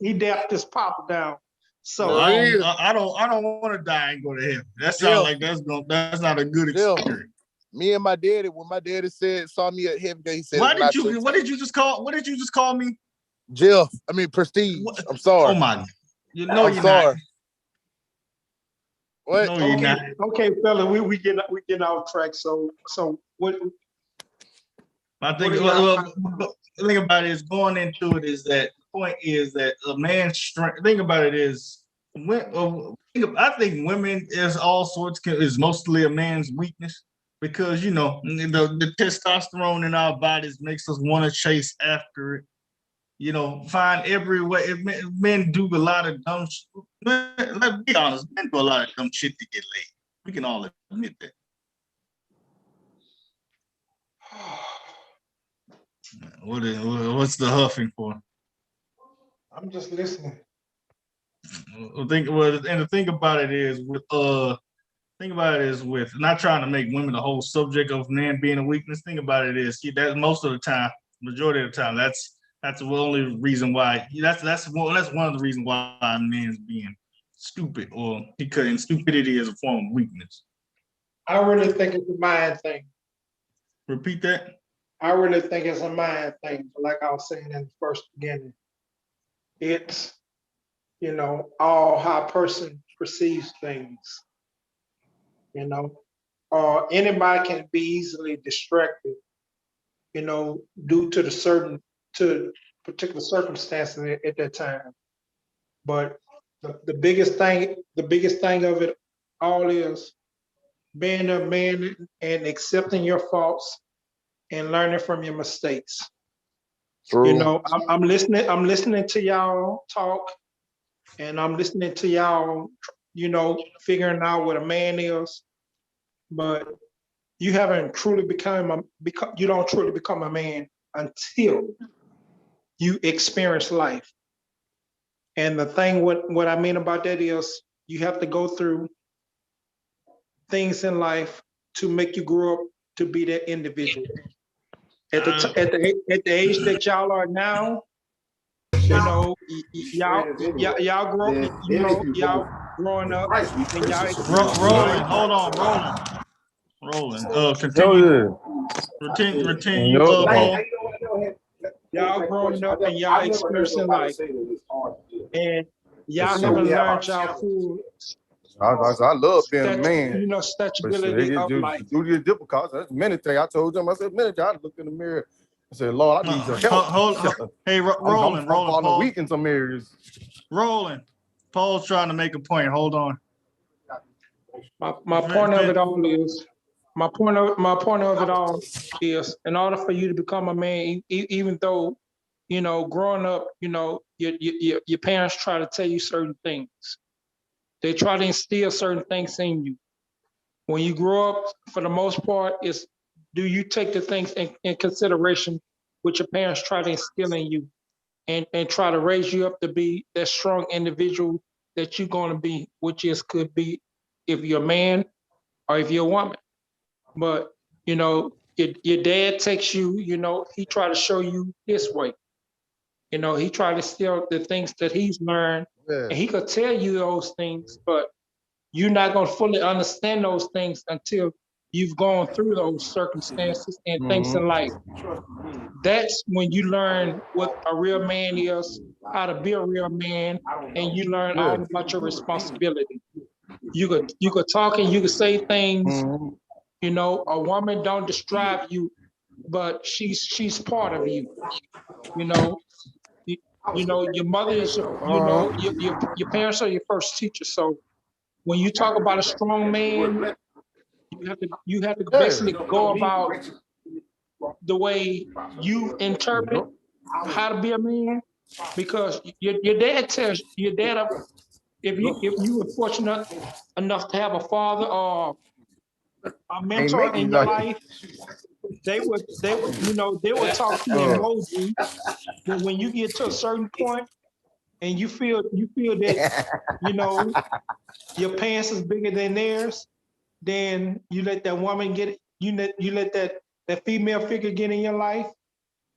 He dapped his papa down. So I don't want to die and go to heaven. That sounds like that's not a good experience. Me and my daddy, when my daddy saw me at heaven, he said, what did you just call me? Jeff, I mean Prestige. What? I'm sorry. Oh my, I'm you're sorry. Not. What? No, you're not. Okay, fella, we get off track. So what? I think the thing about it is going into it is that the point is that a man's strength. The thing about it is I think women is all sorts is mostly a man's weakness. because the testosterone in our bodies makes us want to chase after it. Find every way. Men do a lot of dumb. Let's be honest, men do a lot of dumb shit to get laid. We can all admit that. What's the huffing for? I'm just listening. And the thing about it is with not trying to make women the whole subject of men being a weakness. Thing about it is that most of the time, majority of the time, that's the only reason why. That's one of the reasons why men's being stupid, or because stupidity is a form of weakness. I really think it's a mind thing. Repeat that. I really think it's a mind thing. Like I was saying in the first beginning, it's all how a person perceives things. Anybody can be easily distracted, due to particular circumstances at that time. But the biggest thing of it all is being a man and accepting your faults and learning from your mistakes. True. I'm listening to y'all talk, and I'm listening to y'all, figuring out what a man is, but you haven't truly you don't truly become a man until you experience life. And the thing, what I mean about that is you have to go through things in life to make you grow up to be that individual. At the age that y'all are now, y'all grow, y'all growing up, and y'all rolling. Continue. Continue. Paul. Y'all growing up and y'all experiencing life, and y'all haven't learned y'all full. I love being a man. Stretchability of life. Duty is difficult. That's meditate. I told them. I said meditate. I looked in the mirror. I said, Lord, I need some help. Hey, rolling. I'm weak in some areas. Rolling. Paul's trying to make a point. Hold on. My point of it all is, in order for you to become a man, even though, growing up, your parents try to tell you certain things. They try to instill certain things in you. When you grow up, for the most part, do you take the things in consideration which your parents try to instill in you, and try to raise you up to be that strong individual that you're going to be, which could be if you're a man or if you're a woman. But, your dad takes you, he try to show you his way. He try to steal the things that he's learned, and he could tell you those things, but you're not going to fully understand those things until you've gone through those circumstances and things in life. That's when you learn what a real man is, how to be a real man, and you learn all about your responsibility. You could talk and you could say things. A woman don't describe you, but she's part of you. Your mother is your parents are your first teacher. So when you talk about a strong man, you have to basically go about the way you interpret how to be a man, because your dad tells your dad, if you were fortunate enough to have a father or a mentor in your life, they would talk to you in emoji. But when you get to a certain point and you feel that your pants is bigger than theirs, then you let that woman get it. You let that female figure get in your life,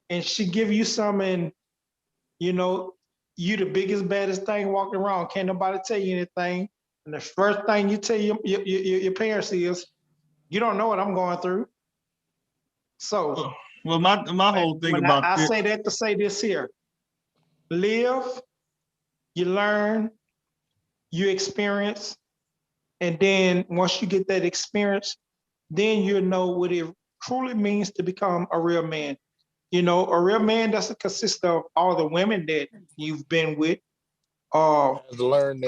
and she give you some, and you the biggest, baddest thing walking around. Can't nobody tell you anything. And the first thing you tell your parents is, you don't know what I'm going through. So, well, my whole thing about I say that to say this here: live, you learn, you experience, and then once you get that experience, then you know what it truly means to become a real man. A real man doesn't consist of all the women that you've been with, or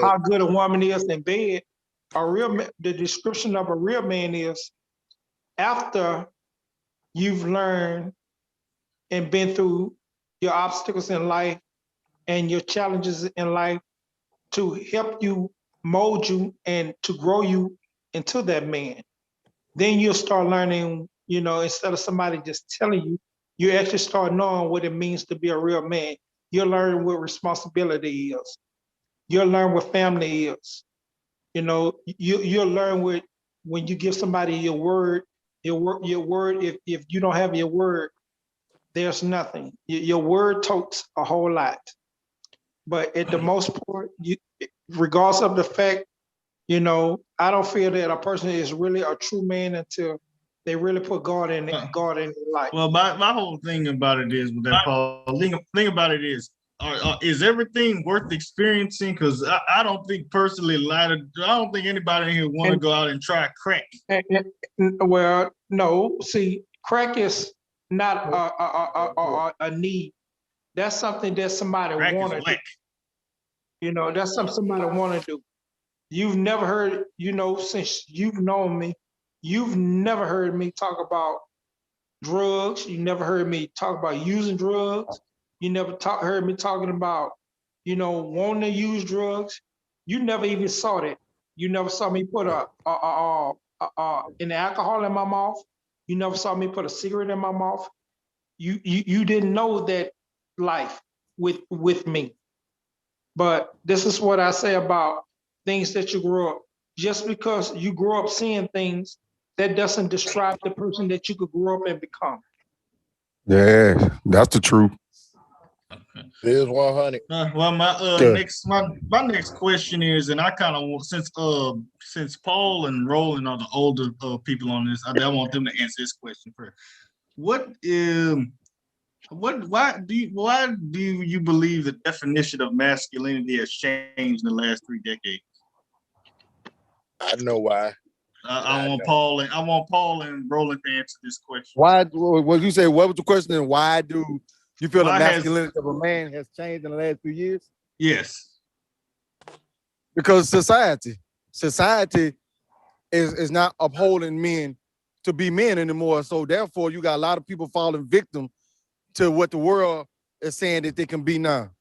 how good a woman is in bed. The description of a real man is after you've learned and been through your obstacles in life and your challenges in life to help you mold you and to grow you into that man. Then you'll start learning, instead of somebody just telling you, you actually start knowing what it means to be a real man. You'll learn what responsibility is. You'll learn what family is. You'll learn what when you give somebody your word, if you don't have your word, there's nothing. Your word totes a whole lot. But at the most part, regardless of the fact, I don't feel that a person is really a true man until they really put God in their life. Well, my whole thing about it is with that Paul. Thing about it is everything worth experiencing? Because I don't think personally, I don't think anybody here want to go out and try crack. Well, no. See, crack is not a need. That's something that somebody want to do. That's something somebody want to do. You've never heard, since you've known me, you've never heard me talk about drugs. You never heard me talk about using drugs. You never heard me talking about, wanting to use drugs. You never even saw that. You never saw me put an alcohol in my mouth. You never saw me put a cigarette in my mouth. You didn't know that life with me. But this is what I say about things that you grew up. Just because you grew up seeing things, that doesn't describe the person that you could grow up and become. Yeah, that's the truth. There's 100. Well, my next question is, and I kind of want since Paul and Roland are the older people on this, I want them to answer this question first. Why do you believe the definition of masculinity has changed in the last 3 decades? I know why. I want Paul and Roland to answer this question. Why? What you say? What was the question? And why do you feel the masculinity of a man has changed in the last few years? Yes. Because society is not upholding men to be men anymore. So therefore, you got a lot of people falling victim to what the world is saying that they can be now.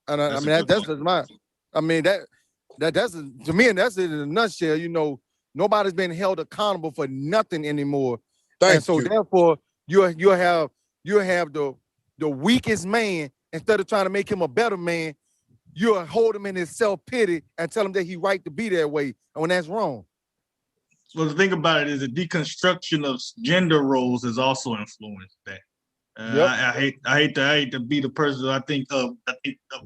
And that's just my. I mean that's to me, and that's it in a nutshell. Nobody's been held accountable for nothing anymore. So therefore, you have the weakest man, instead of trying to make him a better man, you'll hold him in his self-pity and tell him that he's right to be that way, and when that's wrong. Well, the thing about it is the deconstruction of gender roles has also influenced that. Yep. I hate to be the person. I think a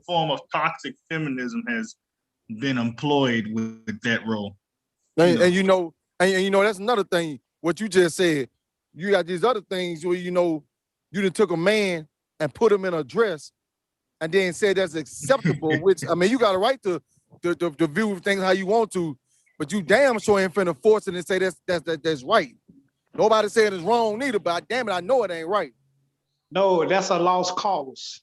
form of toxic feminism has been employed with that role. And that's another thing. What you just said, you got these other things where you done took a man and put him in a dress, and then said that's acceptable. Which I mean, you got a right to view things how you want to, but you damn sure ain't finna force it and say that's right. Nobody saying it's wrong neither, but damn it, I know it ain't right. No, that's a lost cause.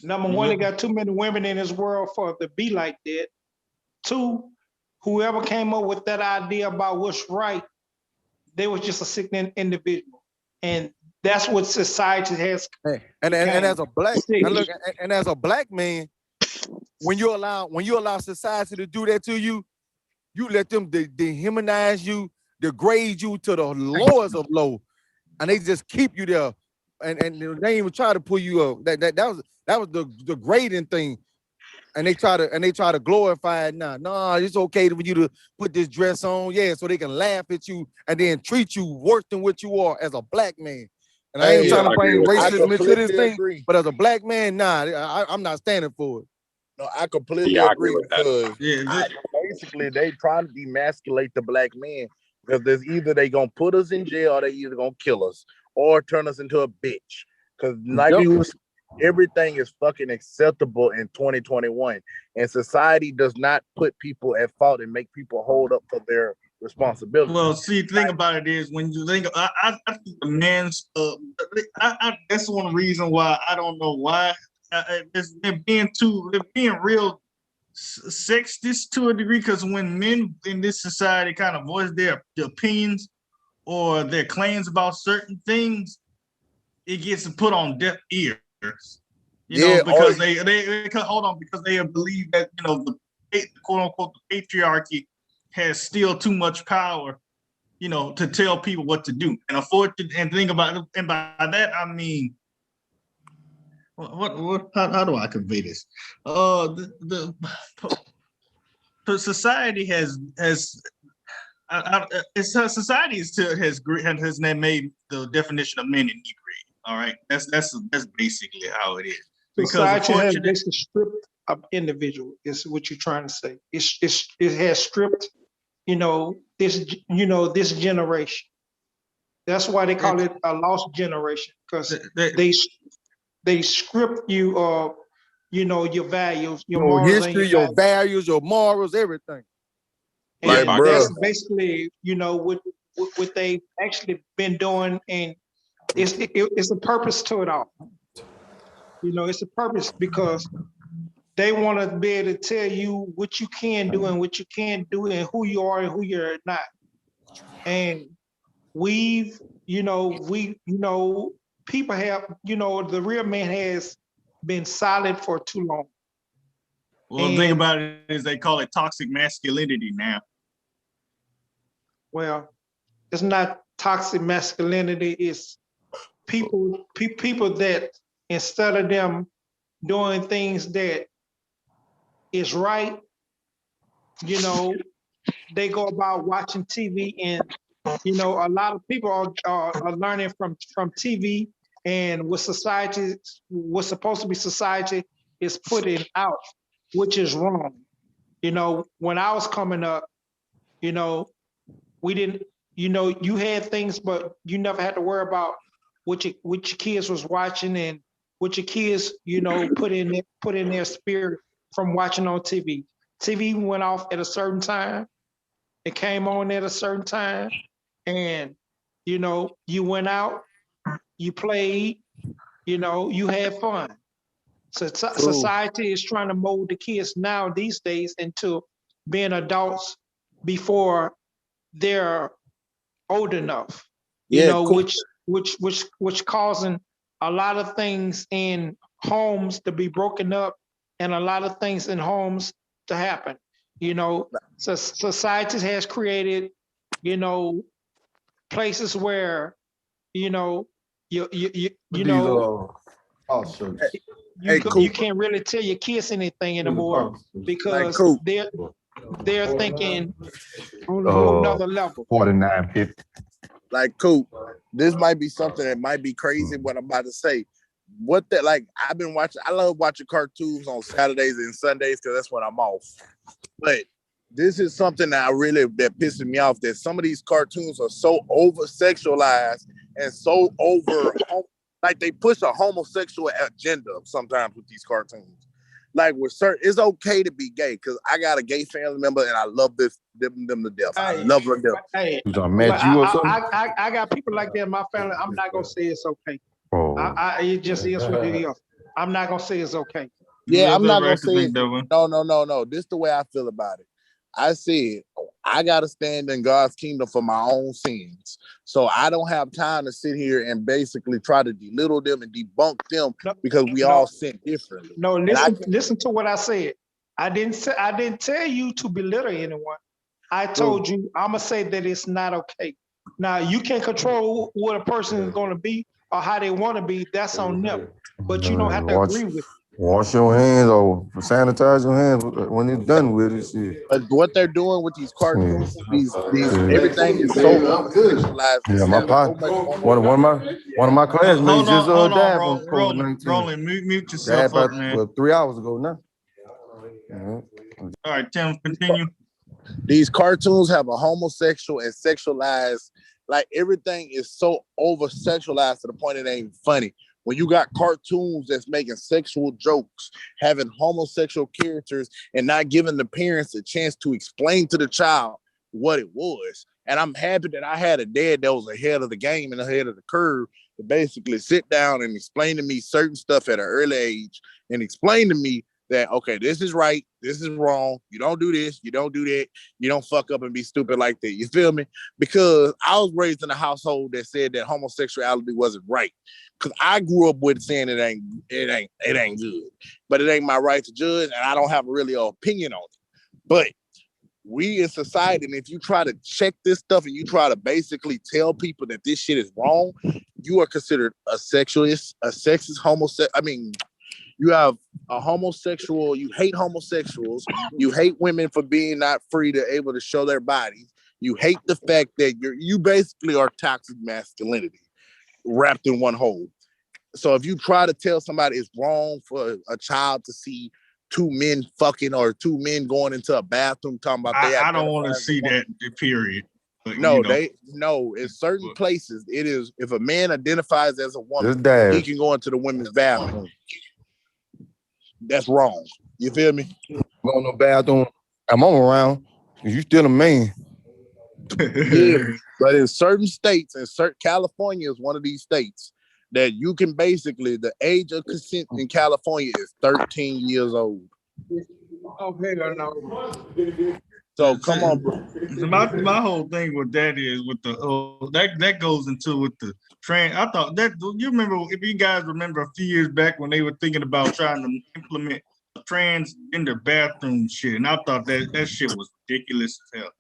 Number one, they got too many women in this world for it to be like that. Two, whoever came up with that idea about what's right, they was just a sick individual. And that's what society has. And as a black man, when you allow society to do that to you, you let them dehumanize you, degrade you to the lowest of low. And they just keep you there, and they even try to pull you up. That was the degrading thing, and they try to glorify it now. No, it's okay for you to put this dress on, so they can laugh at you and then treat you worse than what you are as a black man. And I ain't trying to bring racism into this thing, but as a black man, I'm not standing for it. No, I completely agree because basically they trying to demasculate the black man. Because there's either they gonna put us in jail or they either gonna kill us or turn us into a bitch. Because everything is fucking acceptable in 2021, and society does not put people at fault and make people hold up for their responsibility. Well, see, the thing about it is when you think, I think the man's, that's one reason why I don't know why they're being real sexist to a degree, because when men in this society kind of voice their opinions, or their claims about certain things, it gets put on deaf ears. Because they because they believe that the quote unquote the patriarchy has still too much power, to tell people what to do. And think about it, and by that I mean, how do I convey this? The society has made the definition of men and inebriated. All right, that's basically how it is. Because society has basically stripped of individual. Is what you're trying to say? It has stripped, this generation. That's why they call it a lost generation, because they script you of, your values, your morals, history, and your values, your morals, everything. Like, and bro, that's basically, what they've actually been doing, and it's a purpose to it all. It's a purpose because they want to be able to tell you what you can do and what you can't do, and who you are and who you're not. And people have, the real man has been silent for too long. Well, the thing about it is they call it toxic masculinity now. Well, it's not toxic masculinity. It's people that, instead of them doing things that is right, they go about watching TV, and a lot of people are learning from TV, and what's supposed to be society is putting out, which is wrong. When I was coming up, we didn't, you had things, but you never had to worry about what your kids was watching, and what your kids, put in their spirit from watching on TV. TV went off at a certain time. It came on at a certain time, and you went out, you played, you had fun. So society is trying to mold the kids now these days into being adults before they're old enough. Which causing a lot of things in homes to be broken up, and a lot of things in homes to happen. So society has created, places where, you can't really tell your kids anything anymore, because they're thinking on a whole nother level. 49.50. Like, Coop, this might be something that might be crazy what I'm about to say. I love watching cartoons on Saturdays and Sundays because that's when I'm off. But this is something that pisses me off, that some of these cartoons are so over sexualized and so over, like they push a homosexual agenda sometimes with these cartoons. Like, it's okay to be gay, because I got a gay family member and I love them to death. I love them to death. Hey, I got people like that in my family. I'm not gonna say it's okay. It just is what it is. I'm not gonna say it's okay. Yeah, I'm not gonna say it. No. This is the way I feel about it. I said, I gotta stand in God's kingdom for my own sins. So I don't have time to sit here and basically try to belittle them and debunk them, because we all sin differently. No, listen to what I said. I didn't tell you to belittle anyone. I told you, I'm gonna say that it's not okay. Now, you can't control what a person is gonna be or how they want to be. That's on them. But you don't have to agree with it. Wash your hands or sanitize your hands when it's done with it. Shit. But what they're doing with these cartoons, these everything is so sexualized. Yeah, my one of my classmates just died from COVID-19. Roland, mute yourself up, man. Well, 3 hours ago now. All right, Tim, continue. These cartoons have a homosexual and sexualized, like everything is so over sexualized to the point it ain't funny. When you got cartoons that's making sexual jokes, having homosexual characters, and not giving the parents a chance to explain to the child what it was. And I'm happy that I had a dad that was ahead of the game and ahead of the curve to basically sit down and explain to me certain stuff at an early age, and explain to me that, okay, this is right, this is wrong. You don't do this, you don't do that, you don't fuck up and be stupid like that. You feel me? Because I was raised in a household that said that homosexuality wasn't right. Because I grew up with saying it ain't good, but it ain't my right to judge, and I don't have really an opinion on it. But we in society, and if you try to check this stuff and you try to basically tell people that this shit is wrong, you are considered a sexist, homosexual. I mean, you have a homosexual, you hate homosexuals, you hate women for being not free to able to show their bodies. You hate the fact that you basically are toxic masculinity wrapped in one whole. So if you try to tell somebody it's wrong for a child to see two men fucking or two men going into a bathroom talking about I don't want to see that, period. But, in certain places it is. If a man identifies as a woman, he can go into the women's bathroom. That's wrong. You feel me? Go in the bathroom. I'm around. You still a man. Yeah, but in certain states, and California is one of these states that you can basically, the age of consent in California is 13 years old. Oh, hell no. So come on, bro. My whole thing with that is with the that goes into with the trans. I thought that you remember, if you guys remember a few years back when they were thinking about trying to implement transgender bathroom shit, and I thought that shit was ridiculous as hell.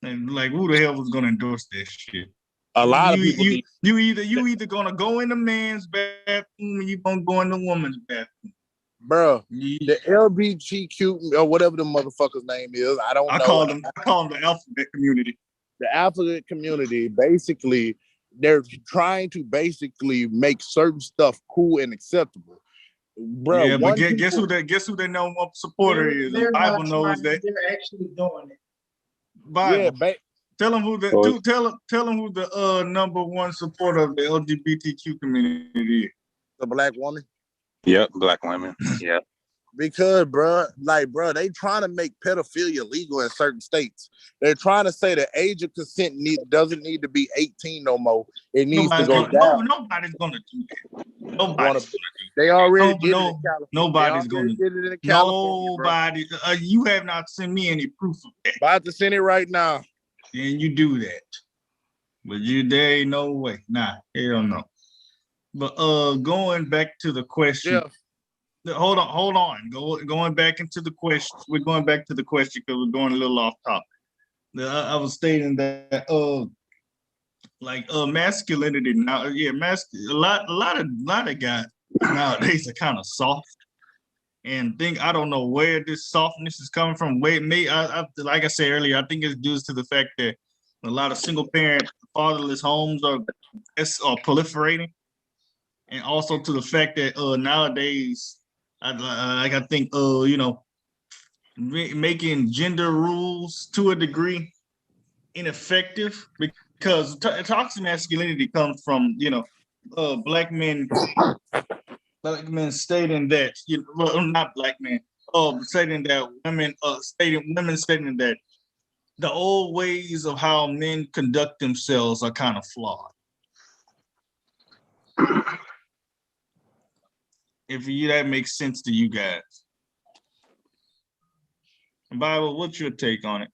And like, who the hell was gonna endorse that shit? A lot of people. You either gonna go in the man's bathroom or you gonna go in the woman's bathroom. Bro, the LGBTQ or whatever the motherfucker's name is, I don't know. I call them the alphabet community. The alphabet community, basically, they're trying to basically make certain stuff cool and acceptable. Bro, yeah, but guess who their number one supporter is? The Bible knows that they're actually doing it. Bible. Yeah, tell them who the number one supporter of the LGBTQ community is. The black woman. Yep, black women. Yep. Because, bro, they trying to make pedophilia legal in certain states. They're trying to say the age of consent doesn't need to be 18 no more. It needs to go down. Nobody's going to do that. They already did it in California. Nobody's going to do it in California. Nobody. You have not sent me any proof of that. About to send it right now. Then you do that. But there ain't no way. Nah, hell no. But going back to the question. Yeah. Hold on. Going back into the question. We're going back to the question because we're going a little off topic. I was stating that masculinity now, a lot of guys nowadays are kind of soft, and I don't know where this softness is coming from. Like I said earlier, I think it's due to the fact that a lot of single parent fatherless homes are proliferating. And also to the fact that nowadays, I think making gender rules to a degree ineffective, because toxic masculinity comes from black men stating that not black men stating that women stating that the old ways of how men conduct themselves are kind of flawed. If that makes sense to you guys. Bible, what's your take on it?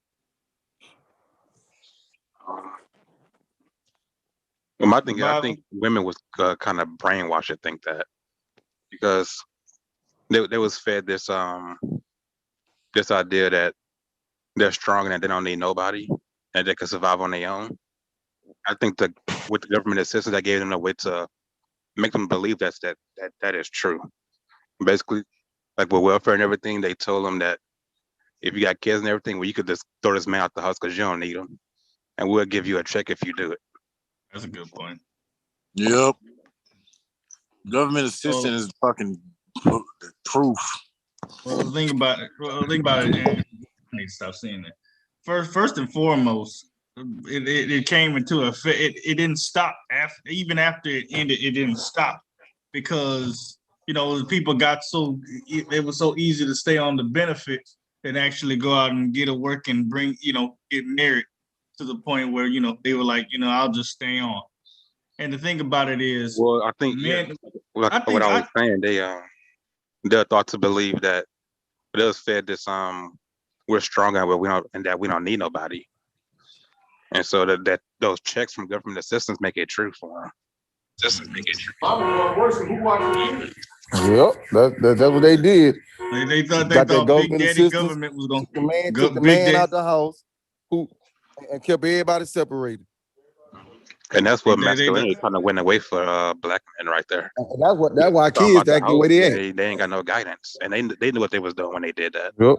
Well, my thing, I think women was kind of brainwashed to think that, because they was fed this idea that they're strong and that they don't need nobody and they can survive on their own. I think that with the government assistance, that gave them a way to make them believe that is true. Basically, like with welfare and everything, they told them that if you got kids and everything, well, you could just throw this man out the house because you don't need him, and we'll give you a check if you do it. That's a good point. Yep. Government assistance is fucking the truth. Well, think about it. I need to stop saying that. First and foremost, it came into effect. It didn't stop even after it ended. It didn't stop because people got it was so easy to stay on the benefits than actually go out and get a work and get married, to the point where they were like, I'll just stay on. And the thing about it is, well, I think what I was saying, they're thought to believe that But it was fed this we're strong and we don't need nobody. And so that those checks from government assistance make it true for them. Yep, that's what they did. They thought Got that Big government Daddy assistance. government was gonna Took the Big man Daddy. out the house and kept everybody separated. And that's what masculinity is kind of went away for black men right there. And that's why kids act the way they act. They ain't got no guidance, and they knew what they was doing when they did that. Yep.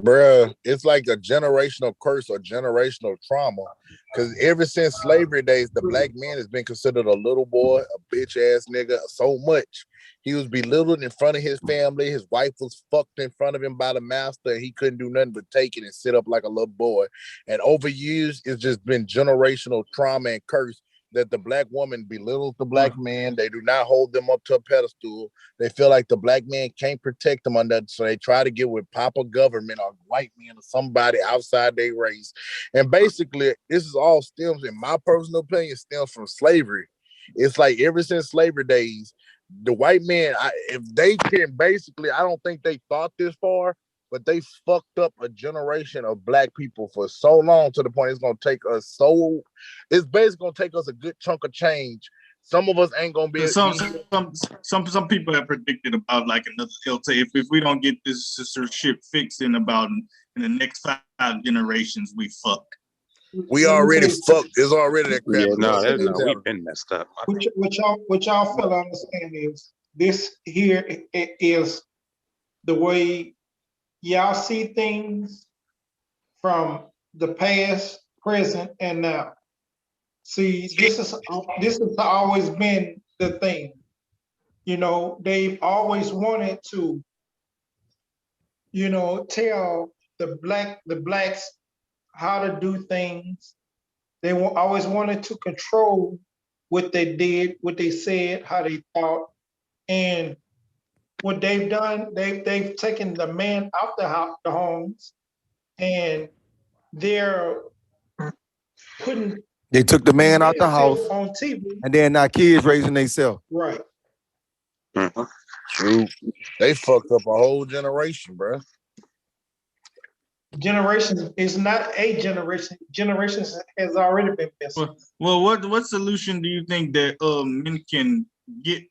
Bruh, it's like a generational curse or generational trauma. Because ever since slavery days, the black man has been considered a little boy, a bitch ass nigga, so much. He was belittled in front of his family. His wife was fucked in front of him by the master, and he couldn't do nothing but take it and sit up like a little boy. And over years, it's just been generational trauma and curse that the black woman belittles the black man. They do not hold them up to a pedestal. They feel like the black man can't protect them on that, so they try to get with Papa government or white men or somebody outside their race. And basically, this is all stems, in my personal opinion, stems from slavery. It's like ever since slavery days, the white man, if they can basically, I don't think they thought this far, but they fucked up a generation of black people for so long to the point it's gonna take us it's basically gonna take us a good chunk of change. Some of us ain't gonna be. Some people have predicted about like another. They'll say if we don't get this shit fixed in the next 5 generations, we fucked. We already fucked. It's already that crap. Yeah, we've been messed up. What y'all feel understand is this here is the way y'all see things from the past, present, and now. See, this has always been the thing. You know, they've always wanted to, you know, tell the blacks how to do things. They always wanted to control what they did, what they said, how they thought, and what they've done. They've taken the man out the homes, and they're putting. They took the man out the house on TV, and then now kids raising themselves. Right. Mm-hmm. True. They fucked up a whole generation, bro. Generations is not a generation. Generations has already been missed. Well, what solution do you think that men can get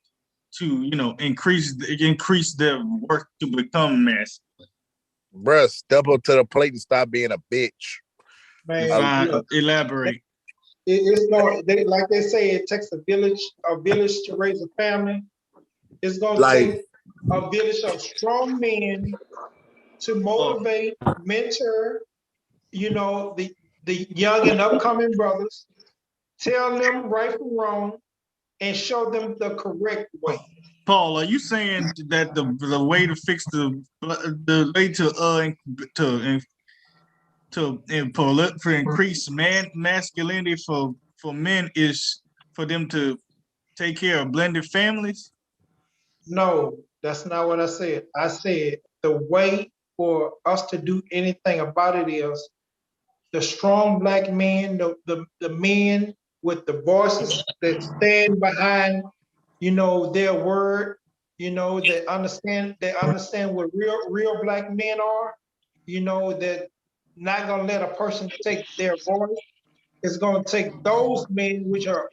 to, you know, increase their work to become masculine? Bruh, step up to the plate and stop being a bitch. Man, elaborate. It's going. Like they say, it takes a village to raise a family. It's going to take a village of strong men to motivate, mentor, you know, the young and upcoming brothers, tell them right from wrong, and show them the correct way. Paul, are you saying that the way to fix the way to increase masculinity for men is for them to take care of blended families? No, that's not what I said. I said the way for us to do anything about it is the strong black men, the men with the voices that stand behind, you know, their word, you know, that understand what real black men are, you know, that not gonna let a person take their voice. It's gonna take those men, which are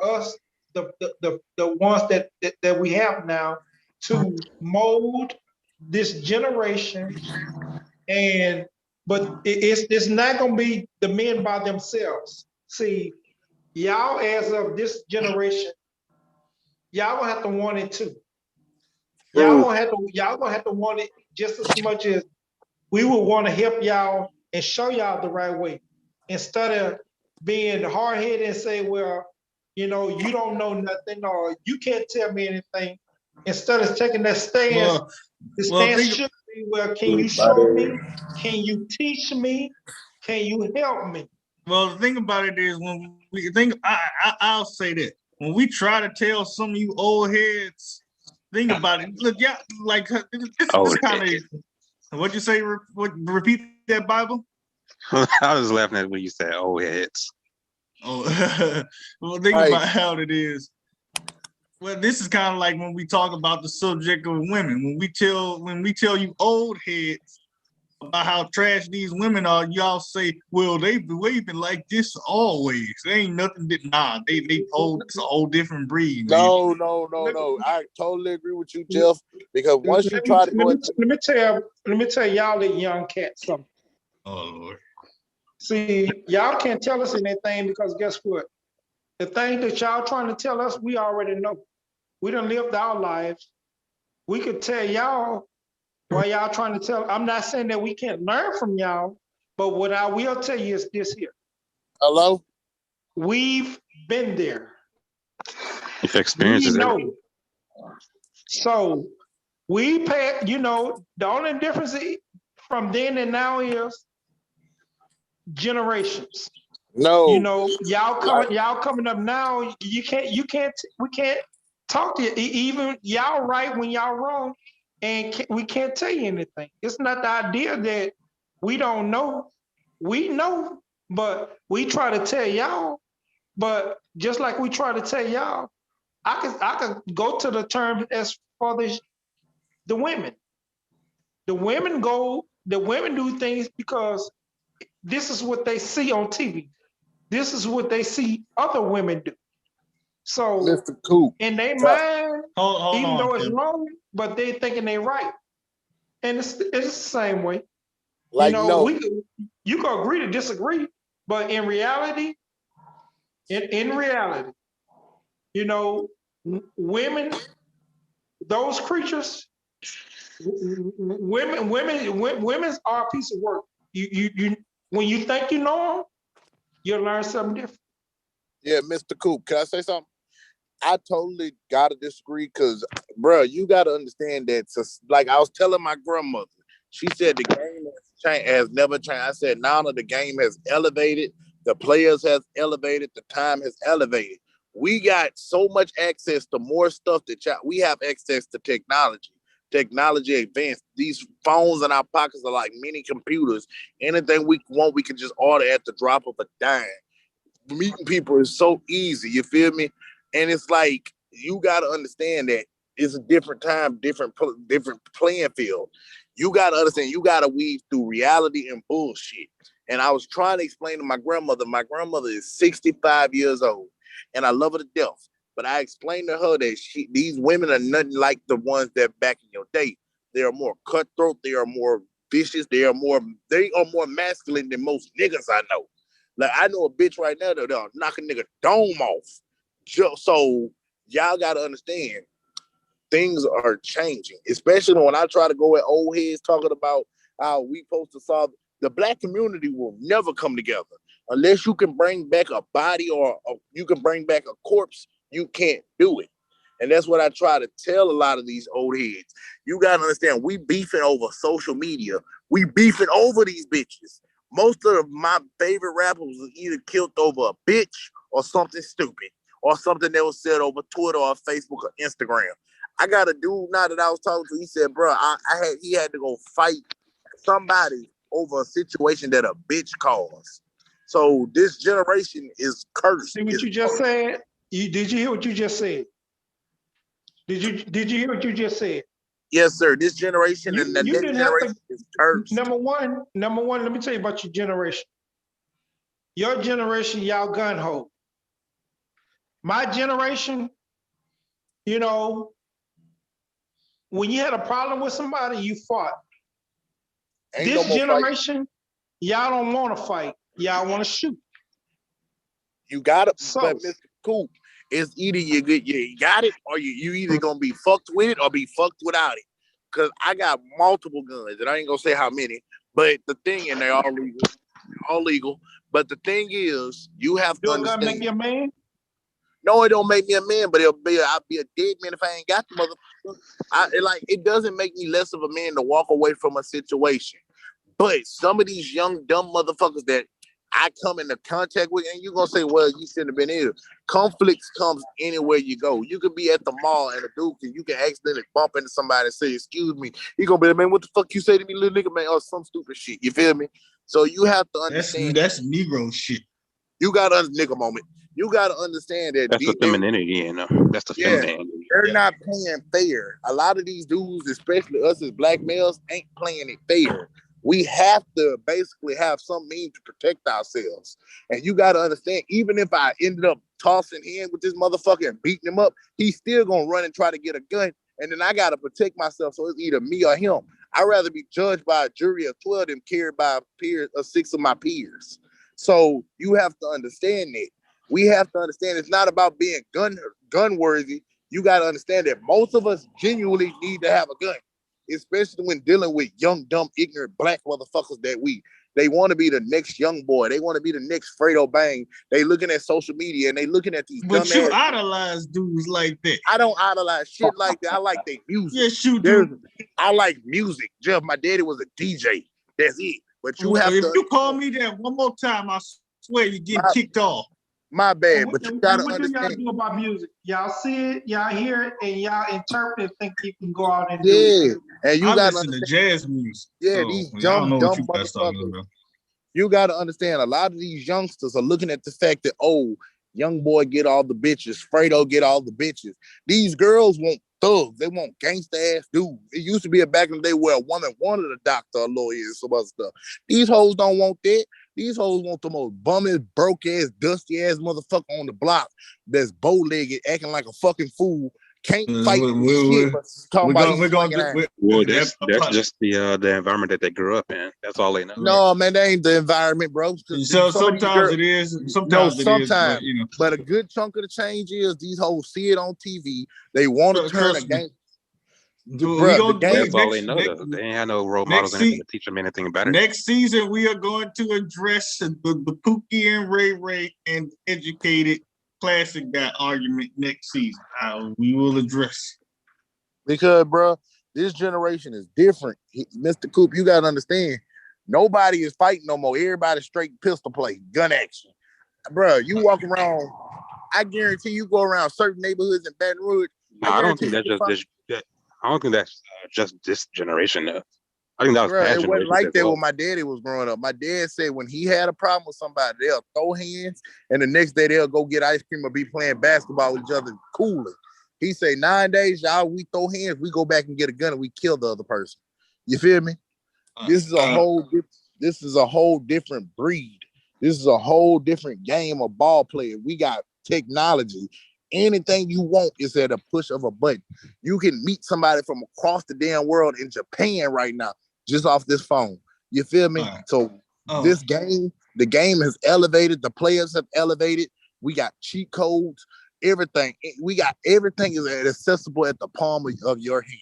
us, the ones that we have now, to mold this generation. And but it's not gonna be the men by themselves. See, y'all as of this generation, y'all gonna have to want it too. Y'all gonna have to want it just as much as we would want to help y'all and show y'all the right way, instead of being hard-headed and say, well, you know, you don't know nothing or you can't tell me anything. Instead of taking that stance, the stance should be, well, can you show me? Can you teach me? Can you help me? Well, the thing about it is, when we think, I'll say that when we try to tell some of you old heads, think about it. Look, yeah, like this kind of, what'd you say? Repeat that, Bible? I was laughing at when you said old heads. Oh, well, think about how it is. Well, this is kind of like when we talk about the subject of women. When we tell you old heads about how trash these women are, y'all say, well, they've been like this always. They ain't nothing that it's a whole different breed, man. No. I totally agree with you, Jeff. Because once you try to go into let me tell y'all that young cat something. Oh Lord. See, y'all can't tell us anything because guess what? The thing that y'all trying to tell us, we already know. We done lived our lives. We could tell y'all why y'all trying to tell. I'm not saying that we can't learn from y'all, but what I will tell you is this here. Hello? We've been there. If experience We is know. everything. So we pay, the only difference from then and now is generations. No. Y'all coming up now, we can't talk to you. Even y'all right when y'all wrong, and we can't tell you anything. It's not the idea that we don't know. We know, but we try to tell y'all. But just like we try to tell y'all, I could go to the term as far as the women. The women do things because this is what they see on TV. This is what they see other women do. So Mr. Coop. in their mind, Hold even on, though it's Tim. wrong, but they thinking they right. And it's the same way. Like, no. You can agree to disagree, but in reality, women, those creatures, women's are a piece of work. You when you think you know them, you'll learn something different. Yeah, Mr. Coop, can I say something? I totally gotta disagree because, bro, you gotta understand that. Like I was telling my grandmother, she said the game has never changed. I said now that the game has elevated, the players has elevated, the time has elevated. We got so much access to more stuff that we have access to technology. Technology advanced. These phones in our pockets are like mini computers. Anything we want, we can just order at the drop of a dime. Meeting people is so easy, you feel me? And it's like you got to understand that it's a different time, different playing field. You got to understand, you got to weave through reality and bullshit. And I was trying to explain to my grandmother is 65 years old and I love her to death. But I explained to her that these women are nothing like the ones that back in your day. They are more cutthroat. They are more vicious. They are more masculine than most niggas I know. Like I know a bitch right now that'll knock a nigga dome off. So y'all gotta understand, things are changing. Especially when I try to go at old heads talking about how we supposed to solve. The black community will never come together unless you can bring back a body or you can bring back a corpse. You can't do it. And that's what I try to tell a lot of these old heads. You gotta understand, we beefing over social media. We beefing over these bitches. Most of my favorite rappers was either killed over a bitch or something stupid or something that was said over Twitter or Facebook or Instagram. I got a dude now that I was talking to. He said, "Bro, he had to go fight somebody over a situation that a bitch caused." So this generation is cursed. See what you just said? Did you hear what you just said? Did you hear what you just said? Yes, sir. This generation and the You next didn't have generation to. is cursed. Number one, let me tell you about your generation. Your generation, y'all gun ho. My generation, when you had a problem with somebody, you fought. Ain't This no more fight. generation, y'all don't want to fight. Y'all want to shoot. You got it, So, but Mr. Coop, it's either you got it or you either gonna be fucked with it or be fucked without it. Cause I got multiple guns, and I ain't gonna say how many, but the thing, and they're all legal. But the thing is, you have to do a gun make understand. you a man? No, it don't make me a man, but I'll be a dead man if I ain't got the motherfucker. It doesn't make me less of a man to walk away from a situation. But some of these young dumb motherfuckers that I come into contact with, and you're gonna say, well, you shouldn't have been here. Conflicts comes anywhere you go. You could be at the mall and you can accidentally bump into somebody and say, excuse me. He gonna be like, man, what the fuck you say to me, little nigga, man, or some stupid shit. You feel me? So you have to understand that's Negro shit. You got to nigga moment. You got to understand that that's the femininity, you know. That's the femininity. They're not playing fair. A lot of these dudes, especially us as black males, ain't playing it fair. We have to basically have some means to protect ourselves. And you got to understand, even if I ended up tossing hands with this motherfucker and beating him up, he's still going to run and try to get a gun. And then I got to protect myself. So it's either me or him. I'd rather be judged by a jury of 12 than carried by peers of 6 of my peers. So you have to understand that. We have to understand it's not about being gun worthy. You got to understand that most of us genuinely need to have a gun, especially when dealing with young, dumb, ignorant black motherfuckers that they want to be the next young boy. They want to be the next Fredo Bang. They looking at social media and they looking at these But you dumbass. idolize dudes like that. I don't idolize shit like that. I like their music. Yes, you do. I like music. Jeff, my daddy was a DJ. That's it. But you have if to. You call me that one more time, I swear you're getting kicked off. My bad, but you gotta understand. What do y'all do about music? Y'all see it, y'all hear it, and y'all interpret it, think you can go out and do it. And you I gotta listen to jazz music. Yeah, so these I dumb motherfuckers. You gotta understand, a lot of these youngsters are looking at the fact that, oh, young boy get all the bitches, Fredo get all the bitches. These girls want thugs. They want gangster ass dudes. It used to be a back in the day where a woman wanted a doctor, a lawyer, and some other stuff. These hoes don't want that. These hoes want the most bum-ass, broke-ass, dusty-ass motherfucker on the block that's bow-legged, acting like a fucking fool, can't fight shit, but talking about Well, that's just the environment that they grew up in. That's all they know. No, man, that ain't the environment, bro. So sometimes it is. Sometimes it is. But, you know. But a good chunk of the change is these hoes see it on TV. They want to turn a game. That's all they know. They ain't had no role models anything to teach them anything better. Next season, we are going to address the Pookie and Ray Ray and educated classic guy argument next season. We will address. Because, bro, this generation is different. Mr. Coop, you got to understand. Nobody is fighting no more. Everybody straight pistol play, gun action. Bro, you walk around, I guarantee you go around certain neighborhoods in Baton Rouge. No, I don't think that's I don't think that's just this generation, though. I think that was past it wasn't like that well. when my daddy was growing up. My dad said when he had a problem with somebody, they'll throw hands, and the next day they'll go get ice cream or be playing basketball with each other, cooling. He said 9 days, y'all, we throw hands, we go back and get a gun and we kill the other person. You feel me? This is a whole different breed. This is a whole different game of ball playing. We got technology. Anything you want is at a push of a button. You can meet somebody from across the damn world in Japan right now, just off this phone. You feel me? So this game, the game has elevated. The players have elevated. We got cheat codes, everything. We got everything is accessible at the palm of your hand.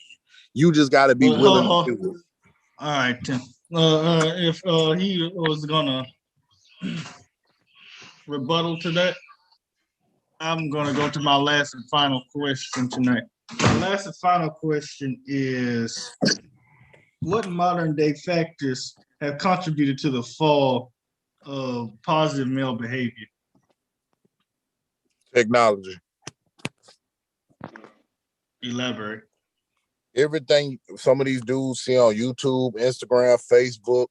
You just got to be willing to do it. All right, Tim. If he was gonna rebuttal to that, I'm gonna go to my last and final question tonight. The last and final question is: what modern day factors have contributed to the fall of positive male behavior? Technology. Elaborate. Everything some of these dudes see on YouTube, Instagram, Facebook,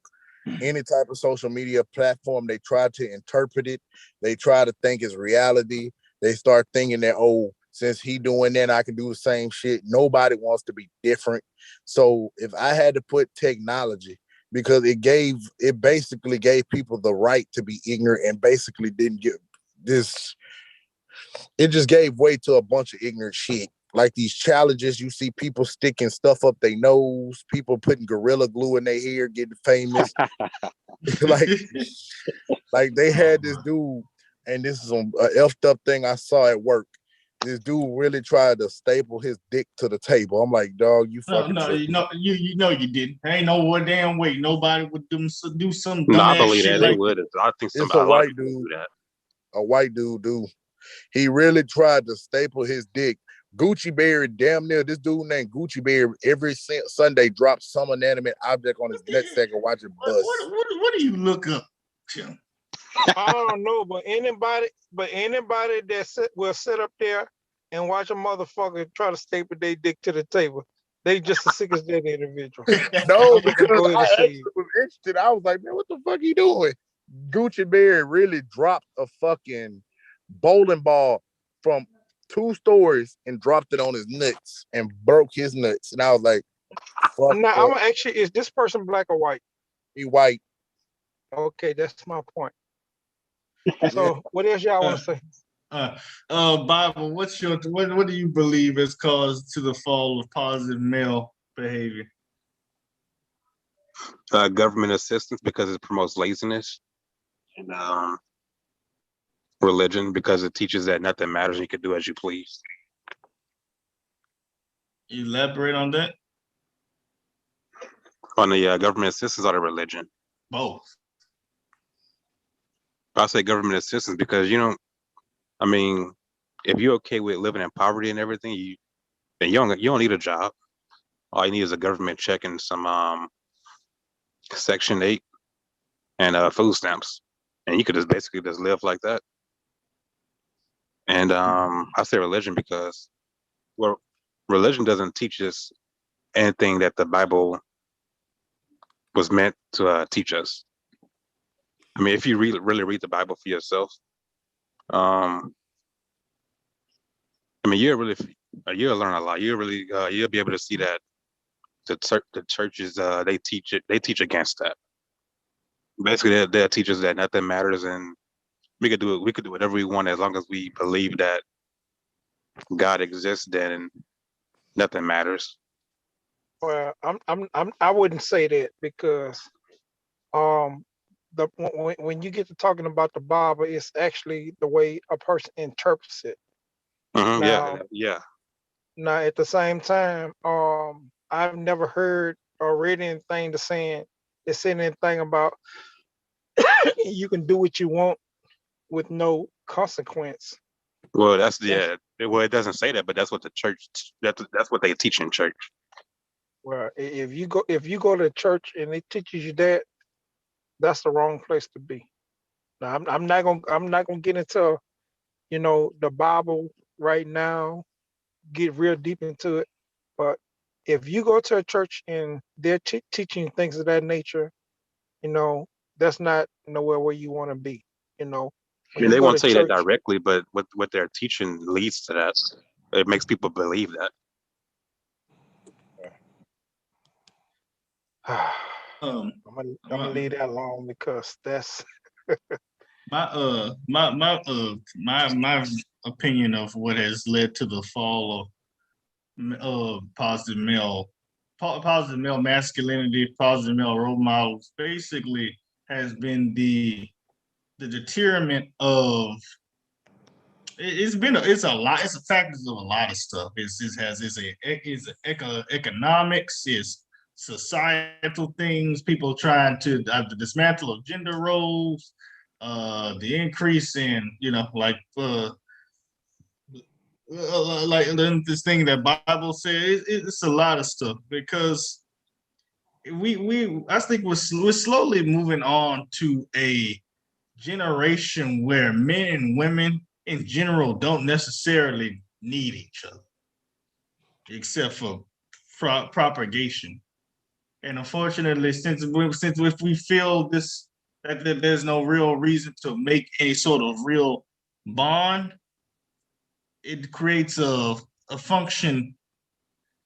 any type of social media platform, they try to interpret it. They try to think it's reality. They start thinking that, oh, since he doing that, I can do the same shit. Nobody wants to be different. So if I had to put technology, because it basically gave people the right to be ignorant and basically didn't get this. It just gave way to a bunch of ignorant shit. Like these challenges, you see people sticking stuff up their nose, people putting Gorilla Glue in their hair, getting famous. like they had this dude, and this is an effed up thing I saw at work. This dude really tried to staple his dick to the table. I'm like, dog, you fucking. No, you didn't. There ain't no damn way nobody would do some. No, I believe that they would. I think it's a white dude. Do that. A white dude, he really tried to staple his dick. Gucci Berry, damn near this dude named Gucci Berry every Sunday drops some inanimate object on his nutsack and watch it bust. What do you look up, Tim? I don't know, but anybody that will sit up there and watch a motherfucker try to staple their dick to the table, they just as sick as that individual. No, because I actually was interested. I was like, man, what the fuck he doing? Gucci Berry really dropped a fucking bowling ball from 2 stories and dropped it on his nuts and broke his nuts. And I was like, fuck Now that. I'm actually, is this person black or white? He white. Okay, that's my point. Yeah. So what else y'all want to say? Bible, what do you believe has caused to the fall of positive male behavior? Government assistance because it promotes laziness, and religion because it teaches that nothing matters. You can do as you please. Elaborate on that. On the government assistance or the religion? Both. I say government assistance because I mean, if you're okay with living in poverty and everything, you don't need a job. All you need is a government check and some Section 8 and food stamps, and you could just basically just live like that. And I say religion because, well, religion doesn't teach us anything that the Bible was meant to teach us. I mean, if you really read the Bible for yourself, I mean, you'll learn a lot. You'll be able to see that the churches they teach against that. Basically, they'll teach us that nothing matters, and we could do whatever we want as long as we believe that God exists. Then nothing matters. Well, I wouldn't say that because um when you get to talking about the Bible, it's actually the way a person interprets it. Hmm, Now, yeah. now at the same time, I've never heard or read anything that said anything about you can do what you want with no consequence. Well, That's Well, it doesn't say that, but that's what the church. That's what they teach in church. where if you go to church and it teaches you that, that's the wrong place to be. Now, I'm not gonna get into the Bible right now, get real deep into it. But if you go to a church and they're teaching things of that nature, you know, that's not nowhere where you want to be. You know, I when mean, you they go won't to tell you that church, directly, but what they're teaching leads to that. It makes people believe that. I'm Um, gonna leave that alone because that's my opinion of what has led to the fall of positive male masculinity, positive male role models, basically has been the deterrent of it's a lot. It's a factors of a lot of stuff. It's economics. It's societal things. People trying to the dismantle of gender roles. The increase in like this thing that Bible says. It's a lot of stuff because I think we're slowly moving on to a generation where men and women in general don't necessarily need each other, except for propagation. And unfortunately, since if we feel this that there's no real reason to make any sort of real bond, it creates a function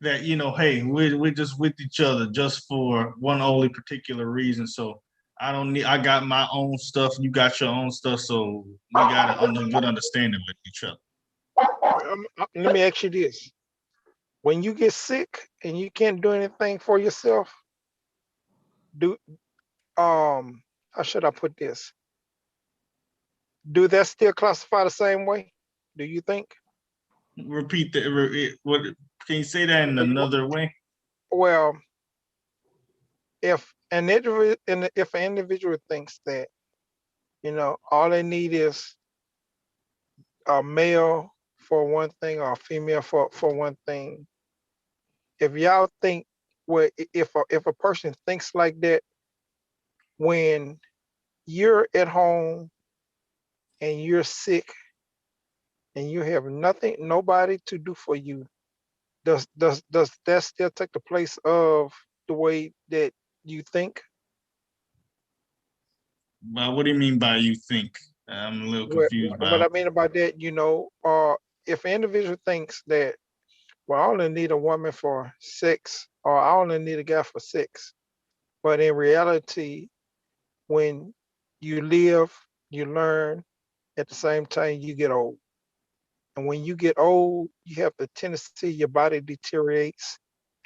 that hey, we're just with each other just for one only particular reason. So I got my own stuff, you got your own stuff, so we got a good understanding with each other. let me ask you this. When you get sick and you can't do anything for yourself, do how should I put this? Do that still classify the same way? Do you think? Repeat what, can you say that in another way? Well, if an individual thinks that all they need is a male for one thing or a female for one thing, if y'all think, well, if a person thinks like that, when you're at home and you're sick and you have nobody to do for you, does that still take the place of the way that you think? What do you mean by you think? I'm a little confused. What I mean about that, if an individual thinks that, well, I only need a woman for sex, or I only need a guy for sex, but in reality, when you live, you learn, at the same time you get old. And when you get old, you have the tendency, your body deteriorates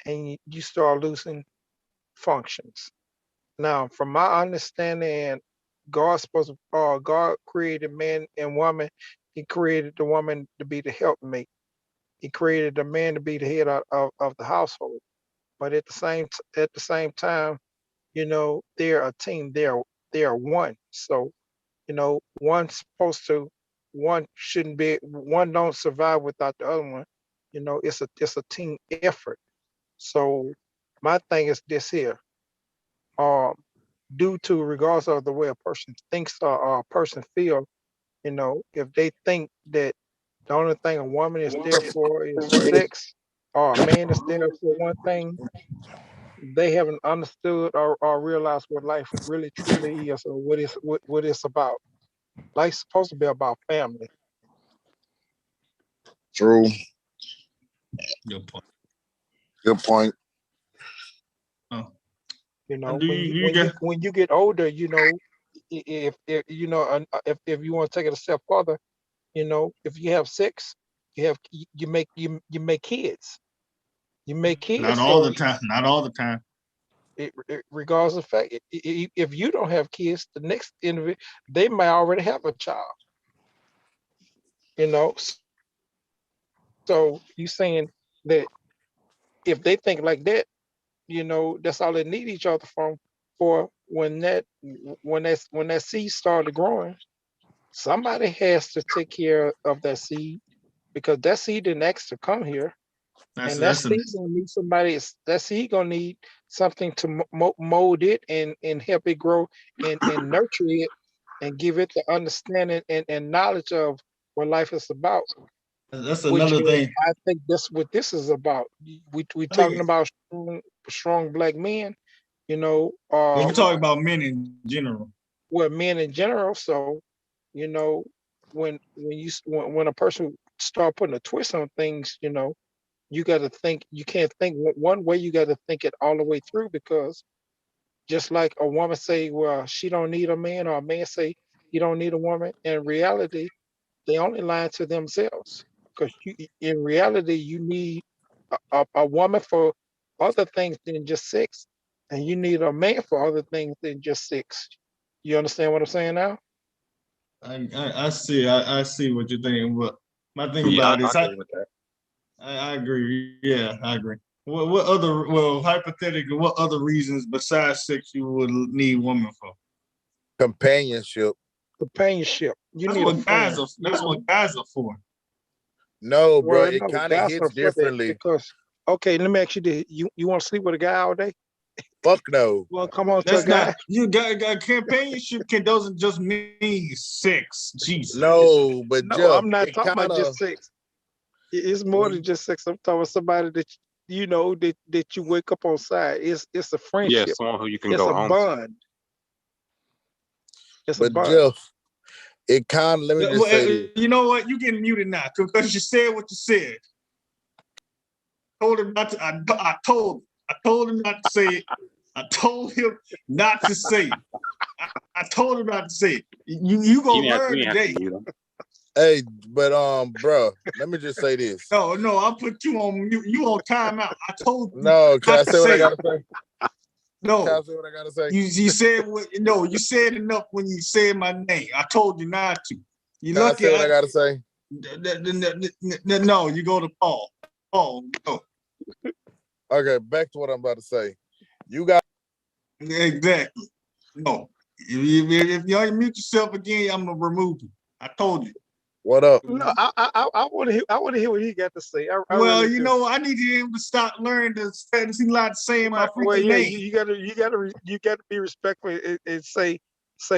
and you start losing functions. Now, from my understanding, God created man and woman. He created the woman to be the helpmate. He created the man to be the head of the household. But at the same time, they're a team. They are one. So, one shouldn't be, one don't survive without the other one. It's a team effort. So my thing is this here. Um, due to, regardless of the way a person thinks or a person feel, if they think that the only thing a woman is there for is sex, or a man is there for one thing, they haven't understood or realized what life really truly is, or what it's about. Life's supposed to be about family. True. Good point. Good point. Oh. When you get older, if you want to take it a step further, if you have sex, you make kids. You make kids. Not all the time. Not all the time. Regardless of the fact, if you don't have kids, the next individual, they might already have a child. So you saying that if they think like that, that's all they need each other for when that seed started growing, somebody has to take care of that seed, because that seed didn't ask to come here. And that seed gonna need somebody. That seed gonna need something to mold it and help it grow and nurture it and give it the understanding and knowledge of what life is about. That's another thing. I think that's what this is about. We talking about strong black men. We're talking about men in general. Well, men in general. So, when a person start putting a twist on things, you got to think. You can't think one way. You got to think it all the way through, because just like a woman say, well, she don't need a man, or a man say he don't need a woman. In reality, they only lie to themselves, because in reality, you need a woman for other things than just sex, and you need a man for other things than just sex. You understand what I'm saying now? I see. I see what you're thinking. But my thing about it is, I agree. Yeah, I agree. What other? Well, hypothetically, what other reasons besides sex you would need women for? Companionship. You need a friend. That's what guys are for. No, bro, it kind of hits differently. Because, okay, let me ask you this: you want to sleep with a guy all day? Fuck no. Well, come on, to a guy. You got companionship doesn't just mean sex. Jesus. No, but no, Jeff, I'm not talking about just sex. It's more than just sex. I'm talking about somebody that that you wake up on side. It's a friendship. Yeah, someone who you can it's go a home bond. It's but a bond. Jeff, it kind of, let me just say this. You know what? You getting muted now because you said what you said. I told him not to. I told him not to say it. I told him not to say it. I told him not to say it. You gonna learn today. Hey, but bro, let me just say this. No, I'll put you on mute. You on timeout. I told you. No, can I say what I gotta say? No. Can I say what I gotta say? You said what? No, you said enough when you said my name. I told you not to. You can lucky. I say what I gotta say? No, you go to Paul. Paul, go. Okay, back to what I'm about to say. You got exactly. No, if you unmute yourself again, I'm gonna remove you. I told you. What up? No, I want to hear. I want to hear what he got to say. I really you do. I need him to stop learning to see like saying my freaking name. You gotta be respectful and say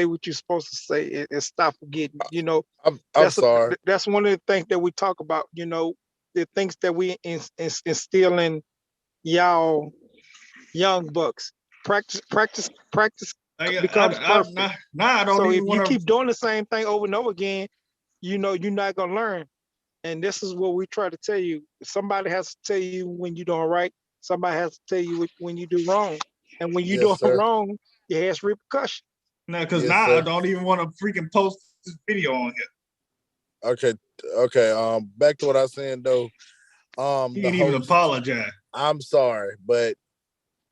what you're supposed to say and stop forgetting. I'm sorry. That's one of the things that we talk about. The things that we instill in y'all young bucks. Practice becomes perfect. Now I don't So even if you want to. keep doing the same thing over and over again, you're not gonna learn. And this is what we try to tell you. Somebody has to tell you when you're doing right. Somebody has to tell you when you do wrong. And when you do Yes, sir. wrong, it has repercussions. No, because Yes, now sir. I don't even want to freaking post this video on here. Okay. Back to what I was saying though. He The didn't even host. apologize. I'm sorry, but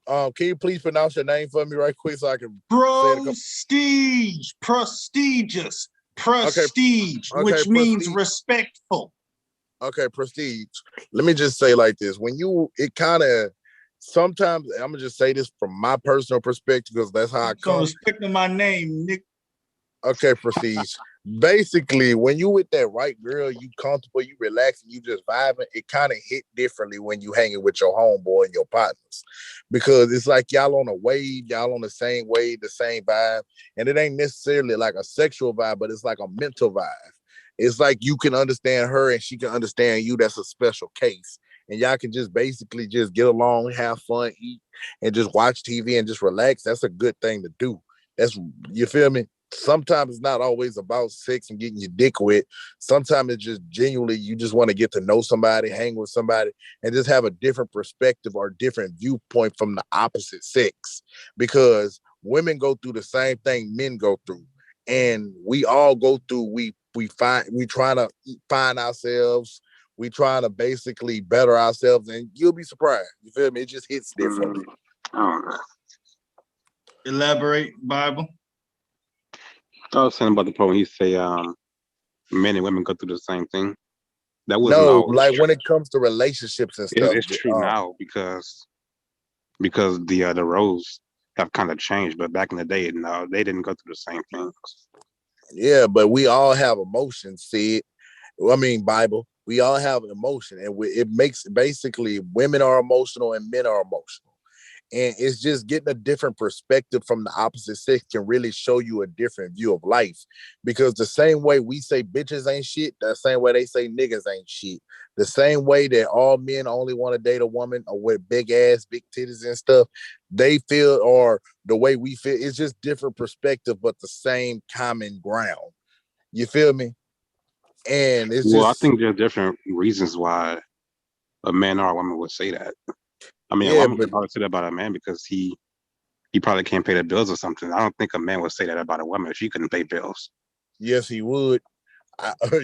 can you please pronounce your name for me right quick so I can say it? Prestige, prestigious, prestige, Okay, which means prestige. respectful. Okay, prestige. Let me just say like this: it kind of sometimes I'm gonna just say this from my personal perspective because that's how I So come. respecting my name, Nick. Okay, prestige. Basically, when you with that right girl, you comfortable, you relaxing, you just vibing, it kind of hit differently when you hanging with your homeboy and your partners. Because it's like y'all on a wave, y'all on the same wave, the same vibe. And it ain't necessarily like a sexual vibe, but it's like a mental vibe. It's like you can understand her and she can understand you. That's a special case. And y'all can just basically just get along, have fun, eat, and just watch TV and just relax. That's a good thing to do. You feel me? Sometimes it's not always about sex and getting your dick wet. Sometimes it's just genuinely you just want to get to know somebody, hang with somebody, and just have a different perspective or different viewpoint from the opposite sex. Because women go through the same thing men go through, and we all go through. We trying to find ourselves. We trying to basically better ourselves, and you'll be surprised. You feel me? It just hits differently. Elaborate, Bible. I was saying about the point when he say men and women go through the same thing. That wasn't No, always like true. when it comes to relationships and stuff. It's true now because the roles have kind of changed. But back in the day, no, they didn't go through the same things. Yeah, but we all have emotions. See, I mean, Bible. We all have an emotion, and it makes basically women are emotional and men are emotional. And it's just getting a different perspective from the opposite sex can really show you a different view of life. Because the same way we say bitches ain't shit, the same way they say niggas ain't shit. The same way that all men only want to date a woman or with big ass, big titties and stuff, they feel, or the way we feel, it's just different perspective, but the same common ground. You feel me? And it's Well, I just, think there are different reasons why a man or a woman would say that. I mean, a yeah, woman but would probably say that about a man because he probably can't pay the bills or something. I don't think a man would say that about a woman if she couldn't pay bills. yes, he would.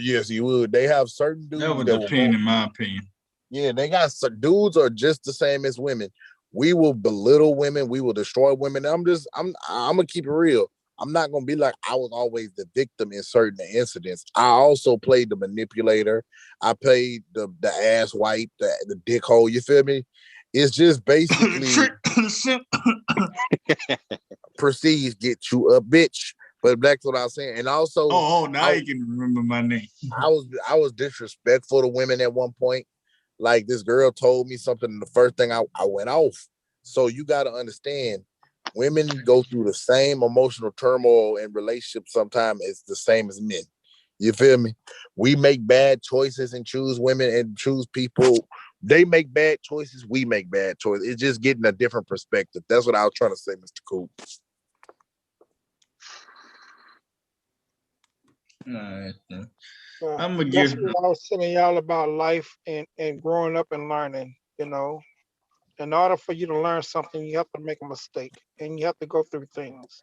Yes, he would. They have certain dudes That would that will go. depend, in my opinion. Yeah, they got some dudes are just the same as women. We will belittle women. We will destroy women. I'm gonna keep it real. I'm not gonna be like I was always the victim in certain incidents. I also played the manipulator. I played the ass wipe, the dick hole. You feel me? It's just basically prestige get you a bitch. But that's what I was saying. And also, now you can remember my name. I was disrespectful to women at one point. Like this girl told me something, and the first thing I went off. So you got to understand, women go through the same emotional turmoil in relationships. Sometimes it's the same as men. You feel me? We make bad choices and choose women and choose people. They make bad choices. We make bad choices. It's just getting a different perspective. That's what I was trying to say, Mr. Coop. All right, then. I'm gonna that's what I was telling y'all about life and growing up and learning. In order for you to learn something, you have to make a mistake and you have to go through things.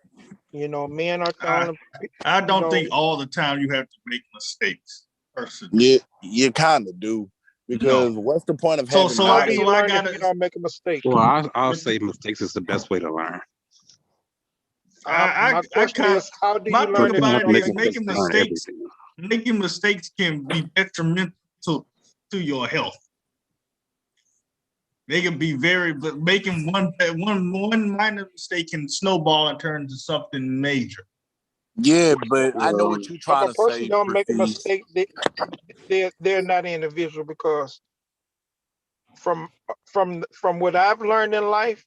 Men are the only. I don't think all the time you have to make mistakes. Personally, Yeah, you kind of do, because what's the point of having? How do you learn if you don't make a mistake? Well, I'll say mistakes is the best way to learn. My question is, how do you learn if you don't make mistakes? Making mistakes can be detrimental to your health. They can be but making one minor mistake can snowball and turn into something major. Yeah, but I know what you're trying to say. If a person don't make a mistake, they're not an individual, because from what I've learned in life,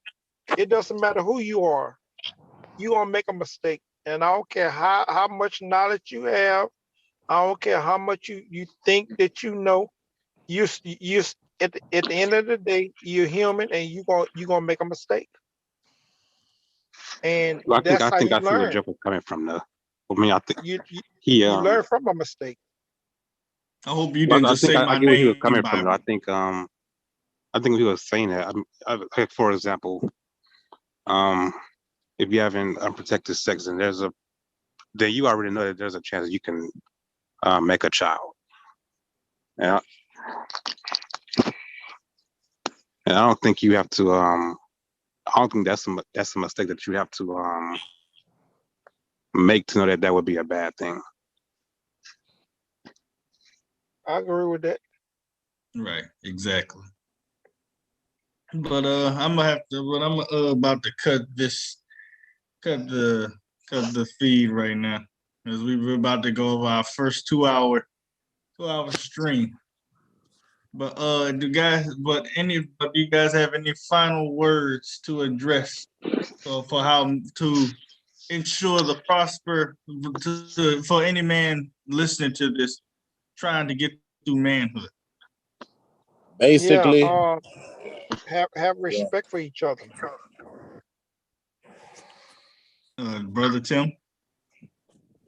it doesn't matter who you are. You gonna make a mistake, and I don't care how much knowledge you have. I don't care how much you think that you know. You at the end of the day, you're human, and you gonna make a mistake. And Well, that's how you I see where learn. Jeff was coming from though. I mean, I think he You learn from a mistake. I hope you well, didn't just say I my get where he was name, coming from though. Bible. I think he was saying that. Like, for example, if you're having unprotected sex and then you already know that there's a chance that you can make a child. Yeah. And I don't think you have to I don't think that's a mistake that you have to make to know that that would be a bad thing. I agree with that. Right, exactly. But I'm gonna have to. But I'm about to cut the feed right now, as we're about to go over our first 2 hour stream. But do you guys have any final words to address for how to ensure the prosper for any man listening to this, trying to get through manhood? Basically, Have respect for each other. Brother Tim?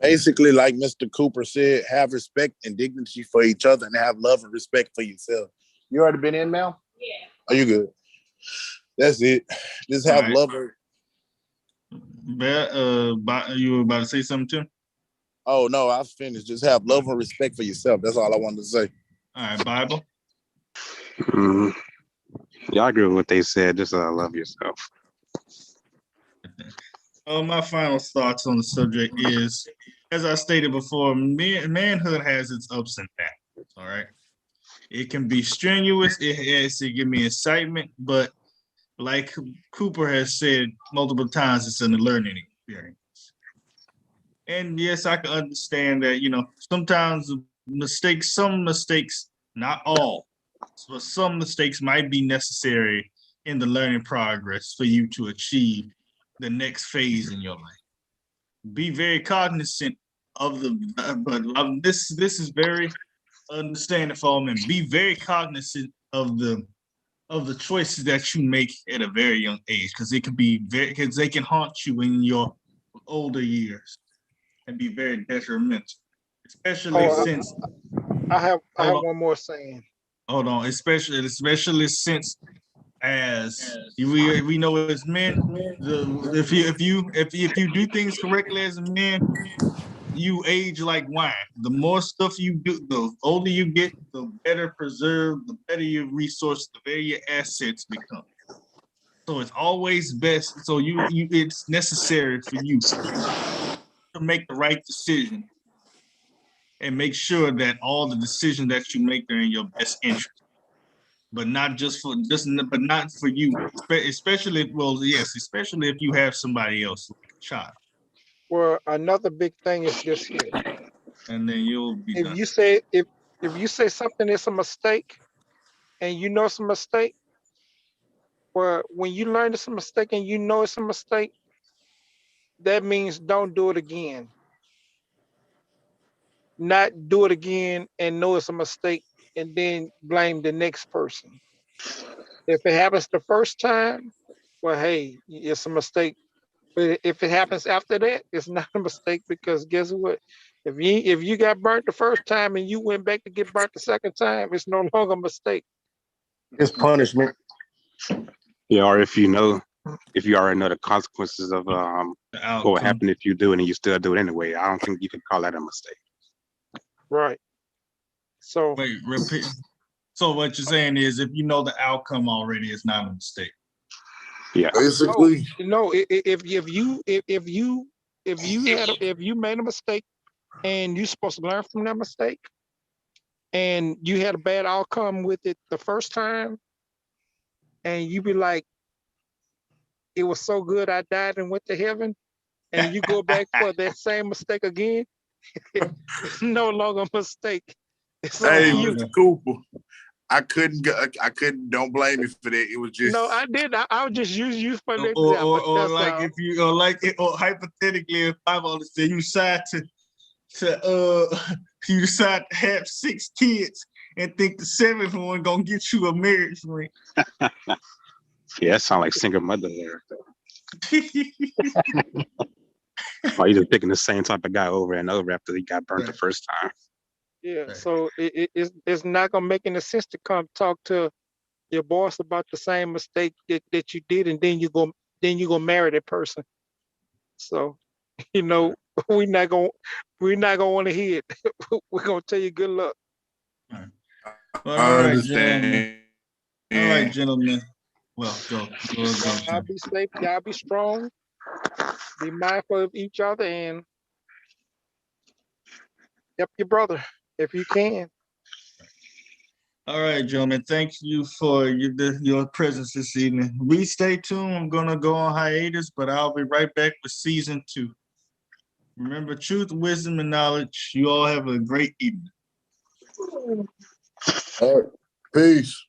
basically, like Mr. Cooper said, have respect and dignity for each other and have love and respect for yourself. You already been in, Mel? Yeah. Are you good? That's it. Just have love. You were about to say something, Tim? Oh, no, I was finished. Just have love and respect for yourself. That's all I wanted to say. All right, Bible? Yeah, I agree with what they said. Just love yourself. My final thoughts on the subject is, as I stated before, manhood has its ups and downs. All right, it can be strenuous. It give me excitement, but like Cooper has said multiple times, it's a learning experience. And yes, I can understand that. Sometimes some mistakes, not all, but some mistakes might be necessary in the learning progress for you to achieve the next phase in your life. Be very cognizant of this is very understanding for all men. Be very cognizant of the choices that you make at a very young age, because they can haunt you in your older years and be very detrimental, especially since I have one more saying. Hold on, especially since, as we know as men, if you do things correctly as a man, you age like wine. The more stuff you do, the older you get, the better preserved, the better your resources, the better your assets become. So it's always best. So it's necessary for you to make the right decision and make sure that all the decisions that you make are in your best interest. But not for you, especially if you have somebody else, like a child. Well, another big thing is this here. And then you'll be If done. you say something is a mistake, and you know it's a mistake, well, when you learn it's a mistake and you know it's a mistake, that means don't do it again. Not do it again and know it's a mistake and then blame the next person. If it happens the first time, well, hey, it's a mistake. But if it happens after that, it's not a mistake, because guess what? If you got burnt the first time and you went back to get burnt the second time, it's no longer a mistake. It's punishment. Yeah, or if you already know the consequences of what would happen if you do it and you still do it anyway, I don't think you can call that a mistake. Right. So wait, repeat. So what you're saying is, if you know the outcome already, it's not a mistake. Yeah. Basically. No, if you made a mistake and you're supposed to learn from that mistake, and you had a bad outcome with it the first time, and you be like, it was so good I died and went to heaven, and you go back for that same mistake again, it's no longer a mistake. It's Hey, on you. Mr. Cooper, I couldn't. Don't blame me for that. It was just. No, I did. I would just use you for an or example. like all. if you or hypothetically, if I want to say you decide you decide to have 6 kids and think the 7th one gonna get you a marriage ring. Yeah, that sounds like single mother there. Or you just picking the same type of guy over and over after he got burnt the first time. Yeah, Right. so it's not gonna make any sense to come talk to your boss about the same mistake that you did, and then you go marry that person. So, you know, we're not gonna want to hear it. We're gonna tell you good luck. All right. Well, I all right, understand. gentlemen. All right, gentlemen. Well, go. Y'all be safe. Y'all be strong. Be mindful of each other and help your brother if you can. All right, gentlemen. Thank you for your presence this evening. We stay tuned. I'm gonna go on hiatus, but I'll be right back with season 2. Remember, truth, wisdom, and knowledge. You all have a great evening. All right. Peace.